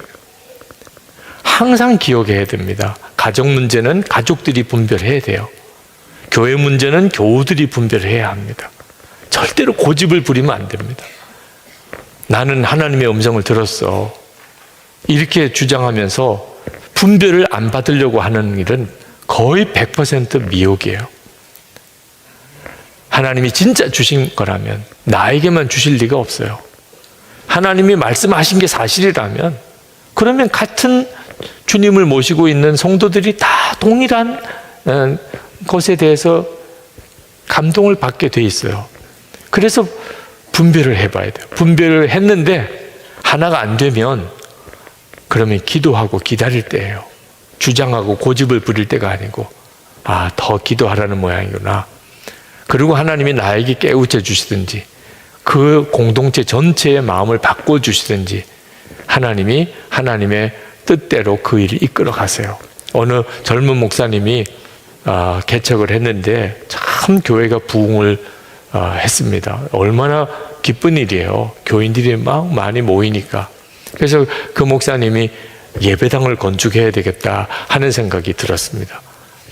항상 기억해야 됩니다. 가정 문제는 가족들이 분별해야 돼요. 교회 문제는 교우들이 분별해야 합니다. 절대로 고집을 부리면 안 됩니다. 나는 하나님의 음성을 들었어. 이렇게 주장하면서 분별을 안 받으려고 하는 일은 거의 100% 미혹이에요. 하나님이 진짜 주신 거라면 나에게만 주실 리가 없어요. 하나님이 말씀하신 게 사실이라면 그러면 같은 주님을 모시고 있는 성도들이 다 동일한 것에 대해서 감동을 받게 돼 있어요. 그래서 분별을 해봐야 돼요. 분별을 했는데 하나가 안 되면 그러면 기도하고 기다릴 때예요. 주장하고 고집을 부릴 때가 아니고 더 기도하라는 모양이구나. 그리고 하나님이 나에게 깨우쳐 주시든지 그 공동체 전체의 마음을 바꿔주시든지 하나님이 하나님의 뜻대로 그 일을 이끌어 가세요. 어느 젊은 목사님이 개척을 했는데 참 교회가 부흥을 했습니다. 얼마나 기쁜 일이에요. 교인들이 막 많이 모이니까. 그래서 그 목사님이 예배당을 건축해야 되겠다 하는 생각이 들었습니다.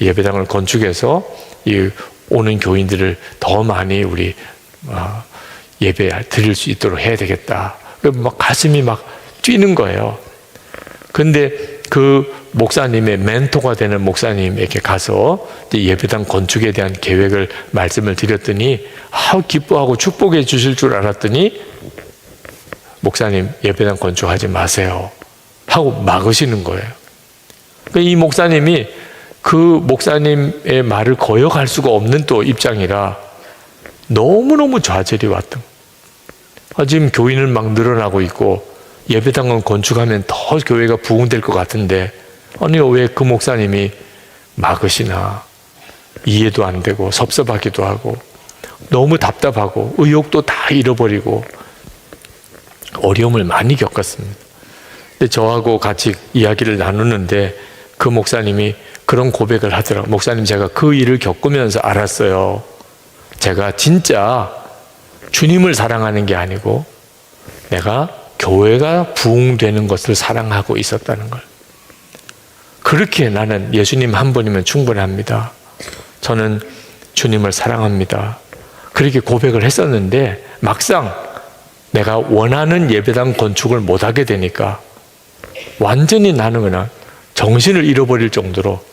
예배당을 건축해서 이 오는 교인들을 더 많이 우리 예배 드릴 수 있도록 해야 되겠다. 막 가슴이 막 뛰는 거예요. 근데 그 목사님의 멘토가 되는 목사님에게 가서 예배당 건축에 대한 계획을 말씀을 드렸더니 기뻐하고 축복해 주실 줄 알았더니 목사님 예배당 건축하지 마세요 하고 막으시는 거예요. 이 목사님이 그 목사님의 말을 거역할 수가 없는 또 입장이라 너무너무 좌절이 왔던. 지금 교인은 막 늘어나고 있고 예배당은 건축하면 더 교회가 부흥될 것 같은데 아니 왜 그 목사님이 막으시나. 이해도 안 되고 섭섭하기도 하고 너무 답답하고 의욕도 다 잃어버리고 어려움을 많이 겪었습니다. 근데 저하고 같이 이야기를 나누는데 그 목사님이 그런 고백을 하더라고요. 목사님, 제가 그 일을 겪으면서 알았어요. 제가 진짜 주님을 사랑하는 게 아니고 내가 교회가 부흥되는 것을 사랑하고 있었다는 걸. 그렇게 나는 예수님 한 분이면 충분합니다. 저는 주님을 사랑합니다. 그렇게 고백을 했었는데 막상 내가 원하는 예배당 건축을 못하게 되니까 완전히 나는 그냥 정신을 잃어버릴 정도로,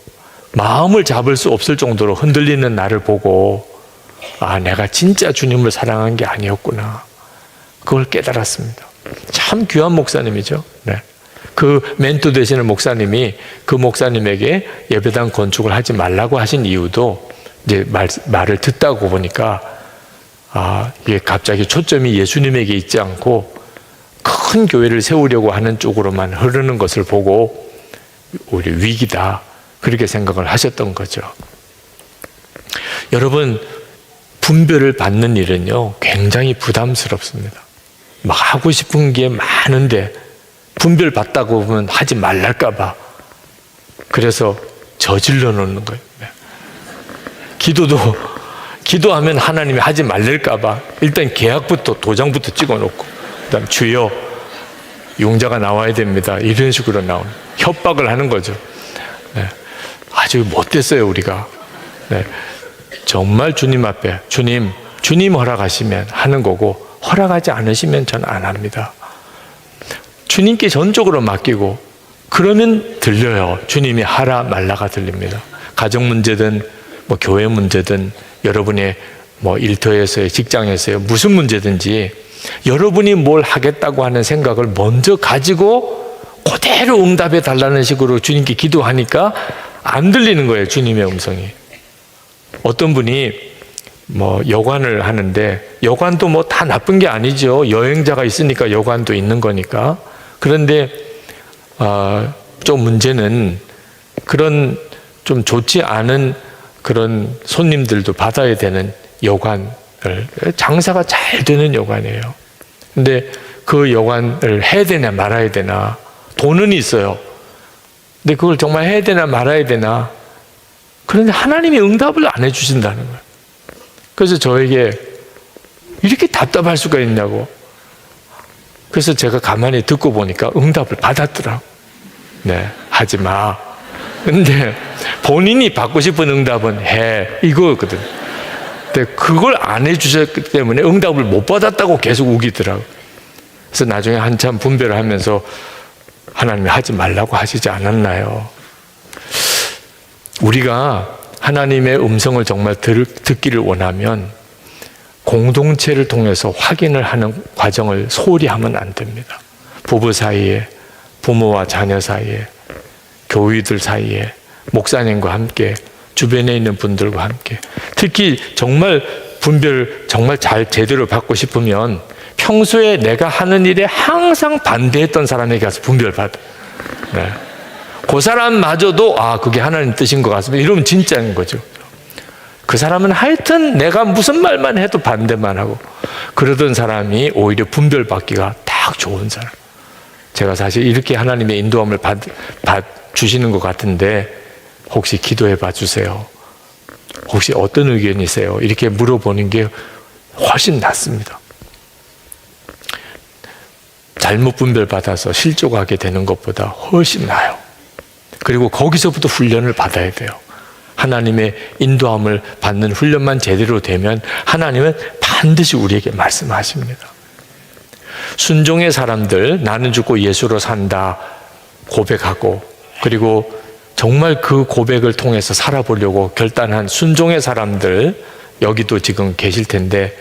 마음을 잡을 수 없을 정도로 흔들리는 나를 보고, 아, 내가 진짜 주님을 사랑한 게 아니었구나, 그걸 깨달았습니다. 참 귀한 목사님이죠. 네. 그 멘토 되시는 목사님이 그 목사님에게 예배당 건축을 하지 말라고 하신 이유도 이제 말을 듣다고 보니까, 아, 이게 갑자기 초점이 예수님에게 있지 않고 큰 교회를 세우려고 하는 쪽으로만 흐르는 것을 보고 우리 위기다, 그렇게 생각을 하셨던 거죠. 여러분, 분별을 받는 일은요 굉장히 부담스럽습니다. 막 하고 싶은 게 많은데 분별 받다고 보면 하지 말랄까 봐 그래서 저질러 놓는 거예요. 기도하면 하나님이 하지 말랄까 봐 일단 계약부터, 도장부터 찍어 놓고, 그다음 주여 용자가 나와야 됩니다, 이런 식으로 나오는, 협박을 하는 거죠. 네. 아주 못됐어요 우리가. 네. 정말 주님 앞에 주님 허락하시면 하는 거고, 허락하지 않으시면 저는 안 합니다. 주님께 전적으로 맡기고 그러면 들려요. 주님이 하라 말라가 들립니다. 가정 문제든 뭐 교회 문제든 여러분의 뭐 일터에서의, 직장에서의 무슨 문제든지 여러분이 뭘 하겠다고 하는 생각을 먼저 가지고 그대로 응답해 달라는 식으로 주님께 기도하니까 안 들리는 거예요, 주님의 음성이. 어떤 분이 뭐 여관을 하는데, 여관도 뭐 다 나쁜 게 아니죠. 여행자가 있으니까 여관도 있는 거니까. 그런데 좀 문제는 그런 좀 좋지 않은 그런 손님들도 받아야 되는 여관을, 장사가 잘 되는 여관이에요. 근데 그 여관을 해야 되나 말아야 되나, 돈은 있어요. 근데 그걸 정말 해야 되나 말아야 되나. 그런데 하나님이 응답을 안 해주신다는 거예요. 그래서 저에게 이렇게 답답할 수가 있냐고. 그래서 제가 가만히 듣고 보니까 응답을 받았더라고. 네, 하지 마. 근데 본인이 받고 싶은 응답은 해, 이거거든. 근데 그걸 안 해주셨기 때문에 응답을 못 받았다고 계속 우기더라고. 그래서 나중에 한참 분별을 하면서 하나님이 하지 말라고 하시지 않았나요? 우리가 하나님의 음성을 정말 듣기를 원하면 공동체를 통해서 확인을 하는 과정을 소홀히 하면 안 됩니다. 부부 사이에, 부모와 자녀 사이에, 교우들 사이에, 목사님과 함께, 주변에 있는 분들과 함께. 특히 정말 분별 정말 잘 제대로 받고 싶으면 평소에 내가 하는 일에 항상 반대했던 사람에게 가서 분별 받아. 네. 그 사람마저도 그게 하나님 뜻인 것 같습니다, 이러면 진짜인 거죠. 그 사람은 하여튼 내가 무슨 말만 해도 반대만 하고 그러던 사람이 오히려 분별받기가 딱 좋은 사람. 제가 사실 이렇게 하나님의 인도함을 주시는 것 같은데 혹시 기도해 봐 주세요. 혹시 어떤 의견이세요? 이렇게 물어보는 게 훨씬 낫습니다. 잘못 분별받아서 실족하게 되는 것보다 훨씬 나아요. 그리고 거기서부터 훈련을 받아야 돼요. 하나님의 인도함을 받는 훈련만 제대로 되면 하나님은 반드시 우리에게 말씀하십니다. 순종의 사람들, 나는 죽고 예수로 산다 고백하고, 그리고 정말 그 고백을 통해서 살아보려고 결단한 순종의 사람들, 여기도 지금 계실 텐데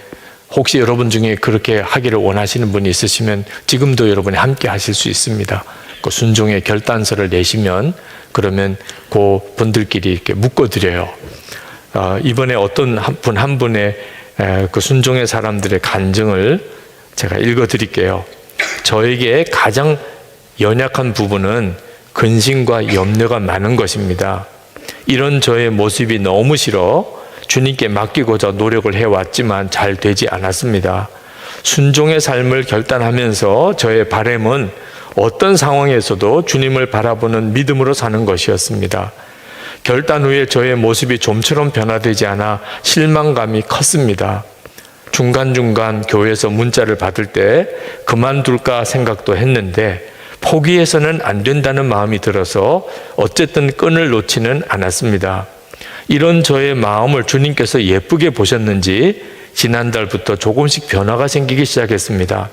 혹시 여러분 중에 그렇게 하기를 원하시는 분이 있으시면 지금도 여러분이 함께 하실 수 있습니다. 그 순종의 결단서를 내시면 그러면 그 분들끼리 이렇게 묶어드려요. 이번에 어떤 한 분의 그 순종의 사람들의 간증을 제가 읽어드릴게요. 저에게 가장 연약한 부분은 근심과 염려가 많은 것입니다. 이런 저의 모습이 너무 싫어 주님께 맡기고자 노력을 해왔지만 잘 되지 않았습니다. 순종의 삶을 결단하면서 저의 바람은 어떤 상황에서도 주님을 바라보는 믿음으로 사는 것이었습니다. 결단 후에 저의 모습이 좀처럼 변화되지 않아 실망감이 컸습니다. 중간중간 교회에서 문자를 받을 때 그만둘까 생각도 했는데 포기해서는 안 된다는 마음이 들어서 어쨌든 끈을 놓지는 않았습니다. 이런 저의 마음을 주님께서 예쁘게 보셨는지 지난달부터 조금씩 변화가 생기기 시작했습니다.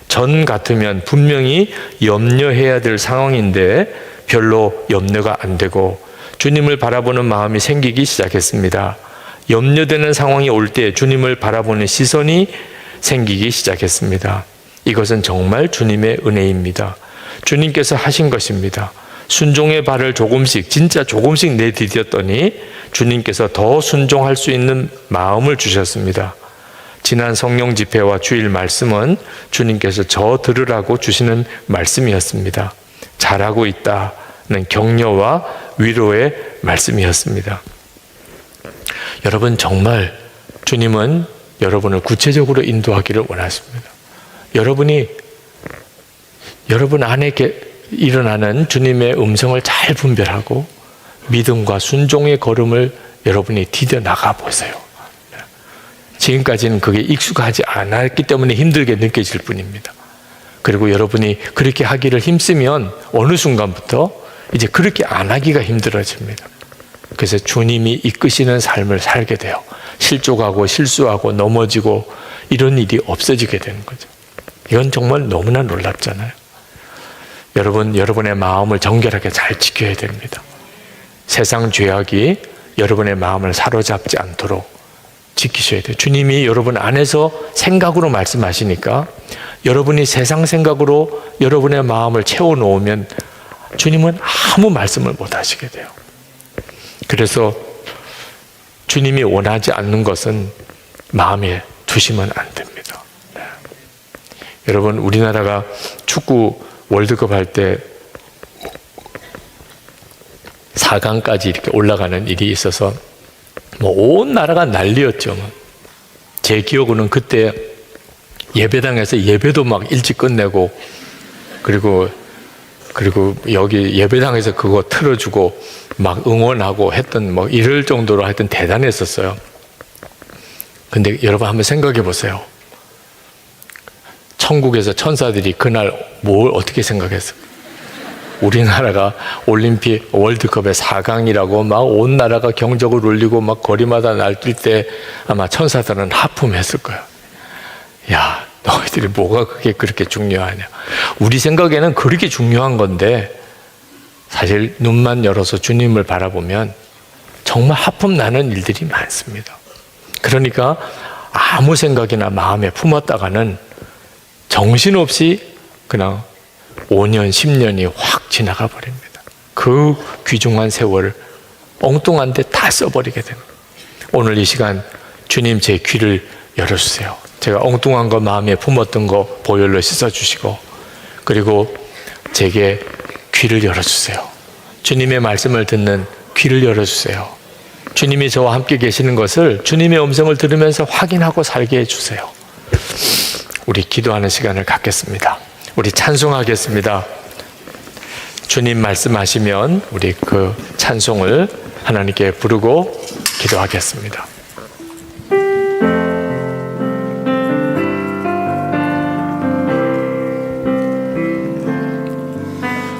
전 같으면 분명히 염려해야 될 상황인데 별로 염려가 안 되고 주님을 바라보는 마음이 생기기 시작했습니다. 염려되는 상황이 올 때 주님을 바라보는 시선이 생기기 시작했습니다. 이것은 정말 주님의 은혜입니다. 주님께서 하신 것입니다. 순종의 발을 조금씩, 진짜 조금씩 내디뎠더니 주님께서 더 순종할 수 있는 마음을 주셨습니다. 지난 성령 집회와 주일 말씀은 주님께서 저 들으라고 주시는 말씀이었습니다. 잘하고 있다는 격려와 위로의 말씀이었습니다. 여러분, 정말 주님은 여러분을 구체적으로 인도하기를 원하십니다. 여러분 안에 일어나는 주님의 음성을 잘 분별하고 믿음과 순종의 걸음을 여러분이 디뎌 나가 보세요. 지금까지는 그게 익숙하지 않았기 때문에 힘들게 느껴질 뿐입니다. 그리고 여러분이 그렇게 하기를 힘쓰면 어느 순간부터 이제 그렇게 안 하기가 힘들어집니다. 그래서 주님이 이끄시는 삶을 살게 돼요. 실족하고 실수하고 넘어지고 이런 일이 없어지게 되는 거죠. 이건 정말 너무나 놀랍잖아요. 여러분, 여러분의 마음을 정결하게 잘 지켜야 됩니다. 세상 죄악이 여러분의 마음을 사로잡지 않도록 지키셔야 돼요. 주님이 여러분 안에서 생각으로 말씀하시니까 여러분이 세상 생각으로 여러분의 마음을 채워놓으면 주님은 아무 말씀을 못 하시게 돼요. 그래서 주님이 원하지 않는 것은 마음에 두시면 안 됩니다. 네. 여러분, 우리나라가 축구 월드컵 할 때 4강까지 이렇게 올라가는 일이 있어서 온 나라가 난리였죠. 제 기억으로는 그때 예배당에서 예배도 막 일찍 끝내고 그리고 여기 예배당에서 그거 틀어주고 막 응원하고 했던 이럴 정도로 하여튼 대단했었어요. 근데 여러분 한번 생각해 보세요. 천국에서 천사들이 그날 뭘 어떻게 생각했을까? 우리나라가 올림픽 월드컵의 4강이라고 막 온 나라가 경적을 울리고 막 거리마다 날뛸 때 아마 천사들은 하품했을 거예요. 야, 너희들이 뭐가 그렇게 중요하냐? 우리 생각에는 그렇게 중요한 건데 사실 눈만 열어서 주님을 바라보면 정말 하품 나는 일들이 많습니다. 그러니까 아무 생각이나 마음에 품었다가는 정신없이 그냥 5년, 10년이 확 지나가 버립니다. 그 귀중한 세월을 엉뚱한 데 다 써버리게 됩니다. 오늘 이 시간 주님 제 귀를 열어주세요. 제가 엉뚱한 거 마음에 품었던 거 보혈로 씻어주시고 그리고 제게 귀를 열어주세요. 주님의 말씀을 듣는 귀를 열어주세요. 주님이 저와 함께 계시는 것을 주님의 음성을 들으면서 확인하고 살게 해주세요. 우리 기도하는 시간을 갖겠습니다. 우리 찬송하겠습니다. 주님 말씀하시면 우리 그 찬송을 하나님께 부르고 기도하겠습니다.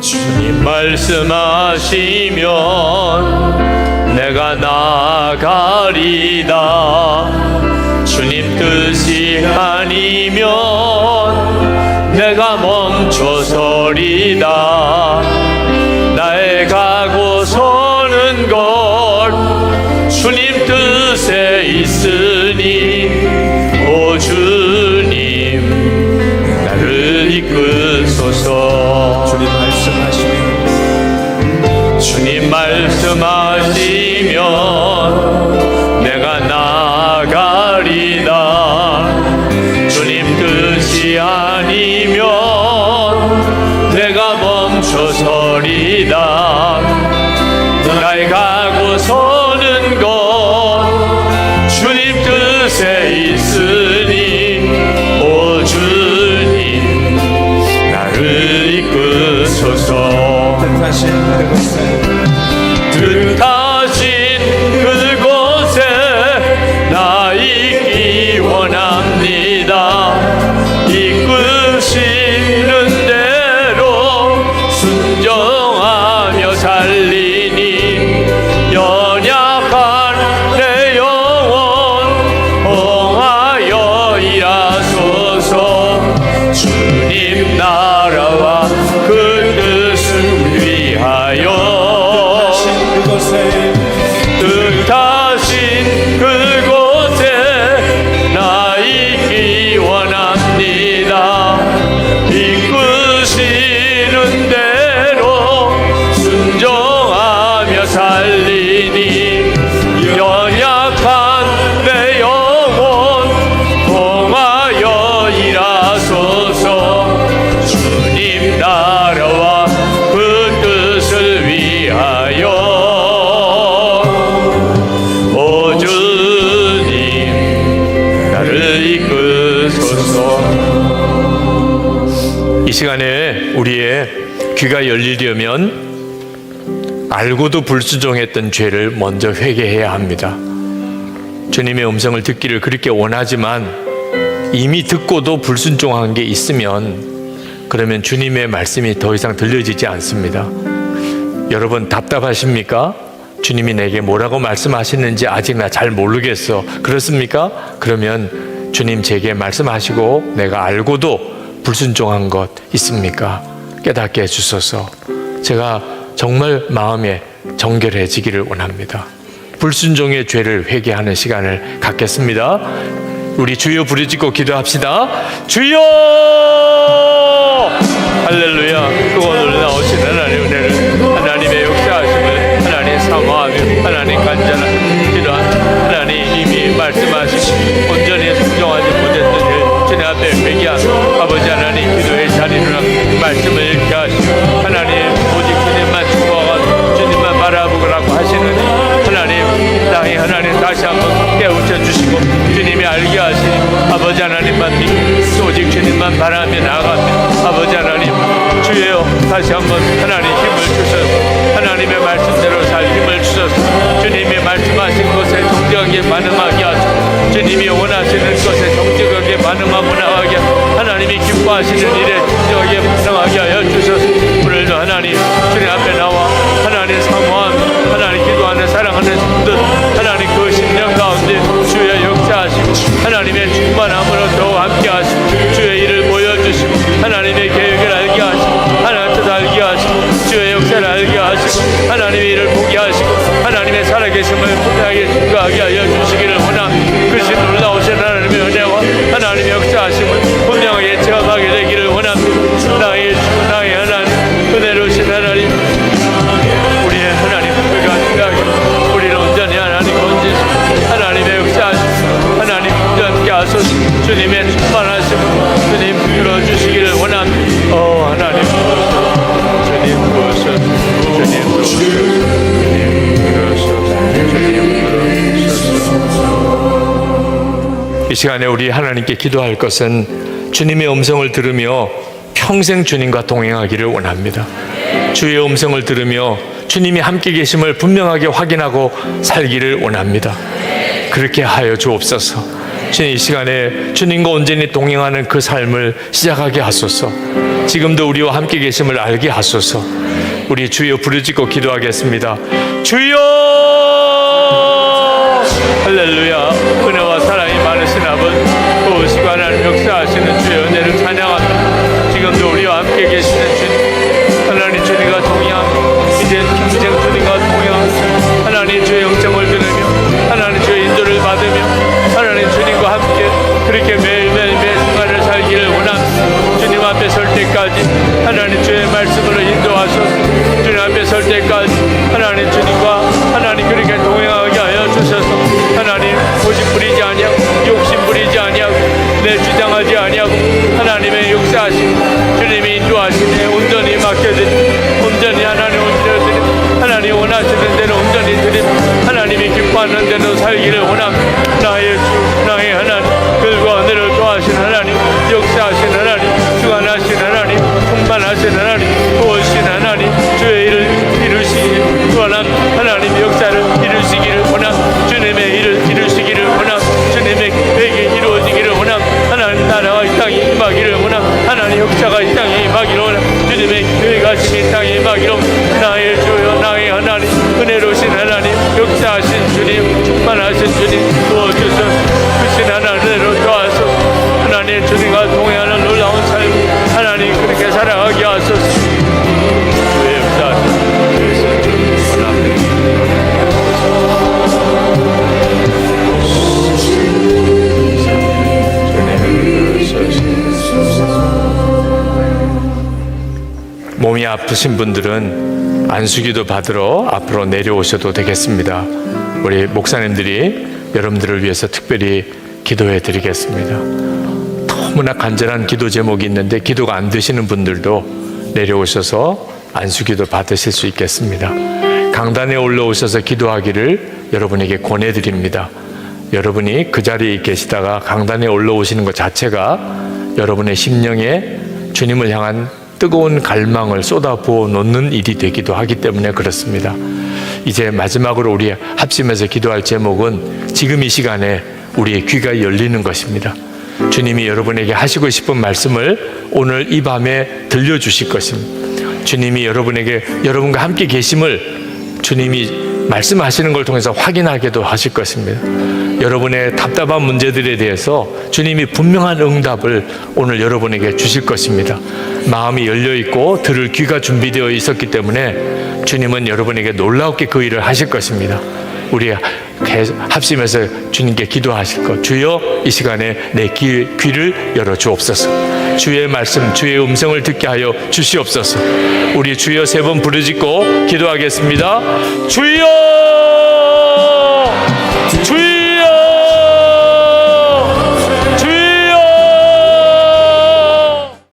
주님 말씀하시면 내가 나가리다. 주님 뜻이 아니면 내가 멈춰서리다. 나의 가고 서는 것 주님 뜻에 있으니 오 주님 나를 이끄소서. 주님 말씀하시면 내가 나가리다. 주님 뜻이 아니면 내가 멈춰서리다. 나의 가고 서는 것 주님 뜻에 있으니 오 주님 나를 이끄소서. 뜻하신 그곳에 나 있기 원합니다. 이끄시는 대로 귀가 열리려면 알고도 불순종했던 죄를 먼저 회개해야 합니다. 주님의 음성을 듣기를 그렇게 원하지만 이미 듣고도 불순종한 게 있으면 그러면 주님의 말씀이 더 이상 들려지지 않습니다. 여러분 답답하십니까? 주님이 내게 뭐라고 말씀하시는지 아직 나 잘 모르겠어. 그렇습니까? 그러면 주님 제게 말씀하시고 내가 알고도 불순종한 것 있습니까? 깨닫게 해주소서. 제가 정말 마음에 정결해지기를 원합니다. 불순종의 죄를 회개하는 시간을 갖겠습니다. 우리 주여 부르짖고 기도합시다. 주여! 할렐루야. 그곳으로 나오신 하나님의 은혜를, 하나님의 역사하심을 하나님 사모하며 하나님 간절한 이러한 하나님 이미 말씀하신 온전히 순종하지 못했던 일 주님 앞에 회개하며 아버지 하나님 기도의 자리로 말씀을 읽게 하시고 하나님 오직 주님만 추구하고 주님만 바라보라고 하시는 하나님 땅에 하나님 다시 한번 깨우쳐 주시고 주님이 알게 하시니 아버지 하나님만 믿고 오직 주님만 바라며 나아가며 아버지 하나님 주여 다시 한번 하나님 힘을 주셔서 하나님의 말씀대로 살 힘을 주셔서 주님이 말씀하신 것에 정직하게 반응하게 하시고 주님이 원하시는 것에 정직하게 반응하고 나가게 하나님이 기뻐하시는 일에 정직하게 반응하게 하여 주셔서 오늘도 하나님 주님 앞에 나와 하나님 사모하며 하나님 기도하는 사랑하는 성들 하나님 그 심령 가운데 주의 역사하시고 하나님의 충만함으로 더욱 함께 하시고 주의 일을 보여주시고 하나님의 계획을 알게 하시고 하나님 뜻 알게 하시고 주의 역사를 알게 하시고 하나님의 일을 보게 하시고 하나님의 살아계심을 분명하게 증거하게 하여 주시기를 원합니다. 그것이 놀라우신 하나님의 은혜와 하나님의 역사하심을 분명하게 체험하게 되기를 원합니다. 나의 주 나의 하나님 은혜로우신 하나님 우리의 하나님 그가 중요하게 우리를 온전히 하나님 건지시고 하나님의 역사하심 하나님 함께 하소서. 주님의 충만하심 주님 불러주시기를 원합니다. 하나님 주님 부어서 주님 부어서 주님 부어서 주님 부어서. 이 시간에 우리 하나님께 기도할 것은 주님의 음성을 들으며 평생 주님과 동행하기를 원합니다. 주의 음성을 들으며 주님이 함께 계심을 분명하게 확인하고 살기를 원합니다. 그렇게 하여 주옵소서. 주님 이 시간에 주님과 온전히 동행하는 그 삶을 시작하게 하소서. 지금도 우리와 함께 계심을 알게 하소서. 우리 주여 부르짖고 기도하겠습니다. 주여! 할렐루야. 은혜와 사랑이 많으신 아버지 그 시간 하나님 역사하시는 주의 은혜를 찬양합니다. 지금도 우리와 함께 계시는 주님 하나님 주님과 동행하며 이제 평생 주님과 동행하며 하나님 주의 영성을 들으며 하나님 주의 인도를 받으며 하나님 주님과 함께 그렇게 매일매일 매 순간을 살기를 원합니다. 주님 앞에 설 때까지 하나님 주의 말씀으로 인도하소서. 주님 앞에 설 때까지 하나님 주님과 하나님 그렇게 동행하게 하여 주셔서 하나님 고집 부리지 아니하고 욕심 부리지 아니하고 내 주장하지 아니하고 하나님의 역사하심 주님이 인도하시네 온전히 맡겨드리고 온전히 하나님 온전히 하나님 원하시는 대로 온전히 드리고 하나님이 기뻐하는 대로 살기를 원합니다. 나의 주 나의 하나님 글과 은혜를 좋아하신 하나님 역사하신 하나님 주관하신 하나님 충만하신 하나님 도우신 하나님 주의 일을 이루시기를 원함 하나님 역사를 이루시기를 원함 주님의 일을 이루시기를 원함 주님의 계획이 이루어지기를 원함 하나님 나라와 이 땅에 임하기를 원함 하나님 역사가 이 땅에 임하기를 원함 주님의 계획하심이 이 땅에 임하기를 원함 나의 주여 나의 하나님 은혜로우신 하나님 역사하신 주님 충만하신 주님 도와주셔서 크신 하나님으로 도와서 하나님 주님과 동행하는 놀라운 삶 하나님 그렇게 살아가게 하소서. 주의 역사하신 주의 성령 원합니다. 몸이 아프신 분들은 안수기도 받으러 앞으로 내려오셔도 되겠습니다. 우리 목사님들이 여러분들을 위해서 특별히 기도해 드리겠습니다. 너무나 간절한 기도 제목이 있는데 기도가 안 되시는 분들도 내려오셔서 안수기도 받으실 수 있겠습니다. 강단에 올라오셔서 기도하기를 여러분에게 권해드립니다. 여러분이 그 자리에 계시다가 강단에 올라오시는 것 자체가 여러분의 심령에 주님을 향한 뜨거운 갈망을 쏟아부어 놓는 일이 되기도 하기 때문에 그렇습니다. 이제 마지막으로 우리 합심해서 기도할 제목은 지금 이 시간에 우리의 귀가 열리는 것입니다. 주님이 여러분에게 하시고 싶은 말씀을 오늘 이 밤에 들려주실 것입니다. 주님이 여러분과 함께 계심을 주님이 말씀하시는 걸 통해서 확인하게도 하실 것입니다. 여러분의 답답한 문제들에 대해서 주님이 분명한 응답을 오늘 여러분에게 주실 것입니다. 마음이 열려있고 들을 귀가 준비되어 있었기 때문에 주님은 여러분에게 놀랍게 그 일을 하실 것입니다. 우리 합심해서 주님께 기도하실 것. 주여, 이 시간에 내 귀를 열어 주옵소서. 주의 말씀, 주의 음성을 듣게 하여 주시옵소서. 우리 주여 3번 부르짖고 기도하겠습니다. 주여!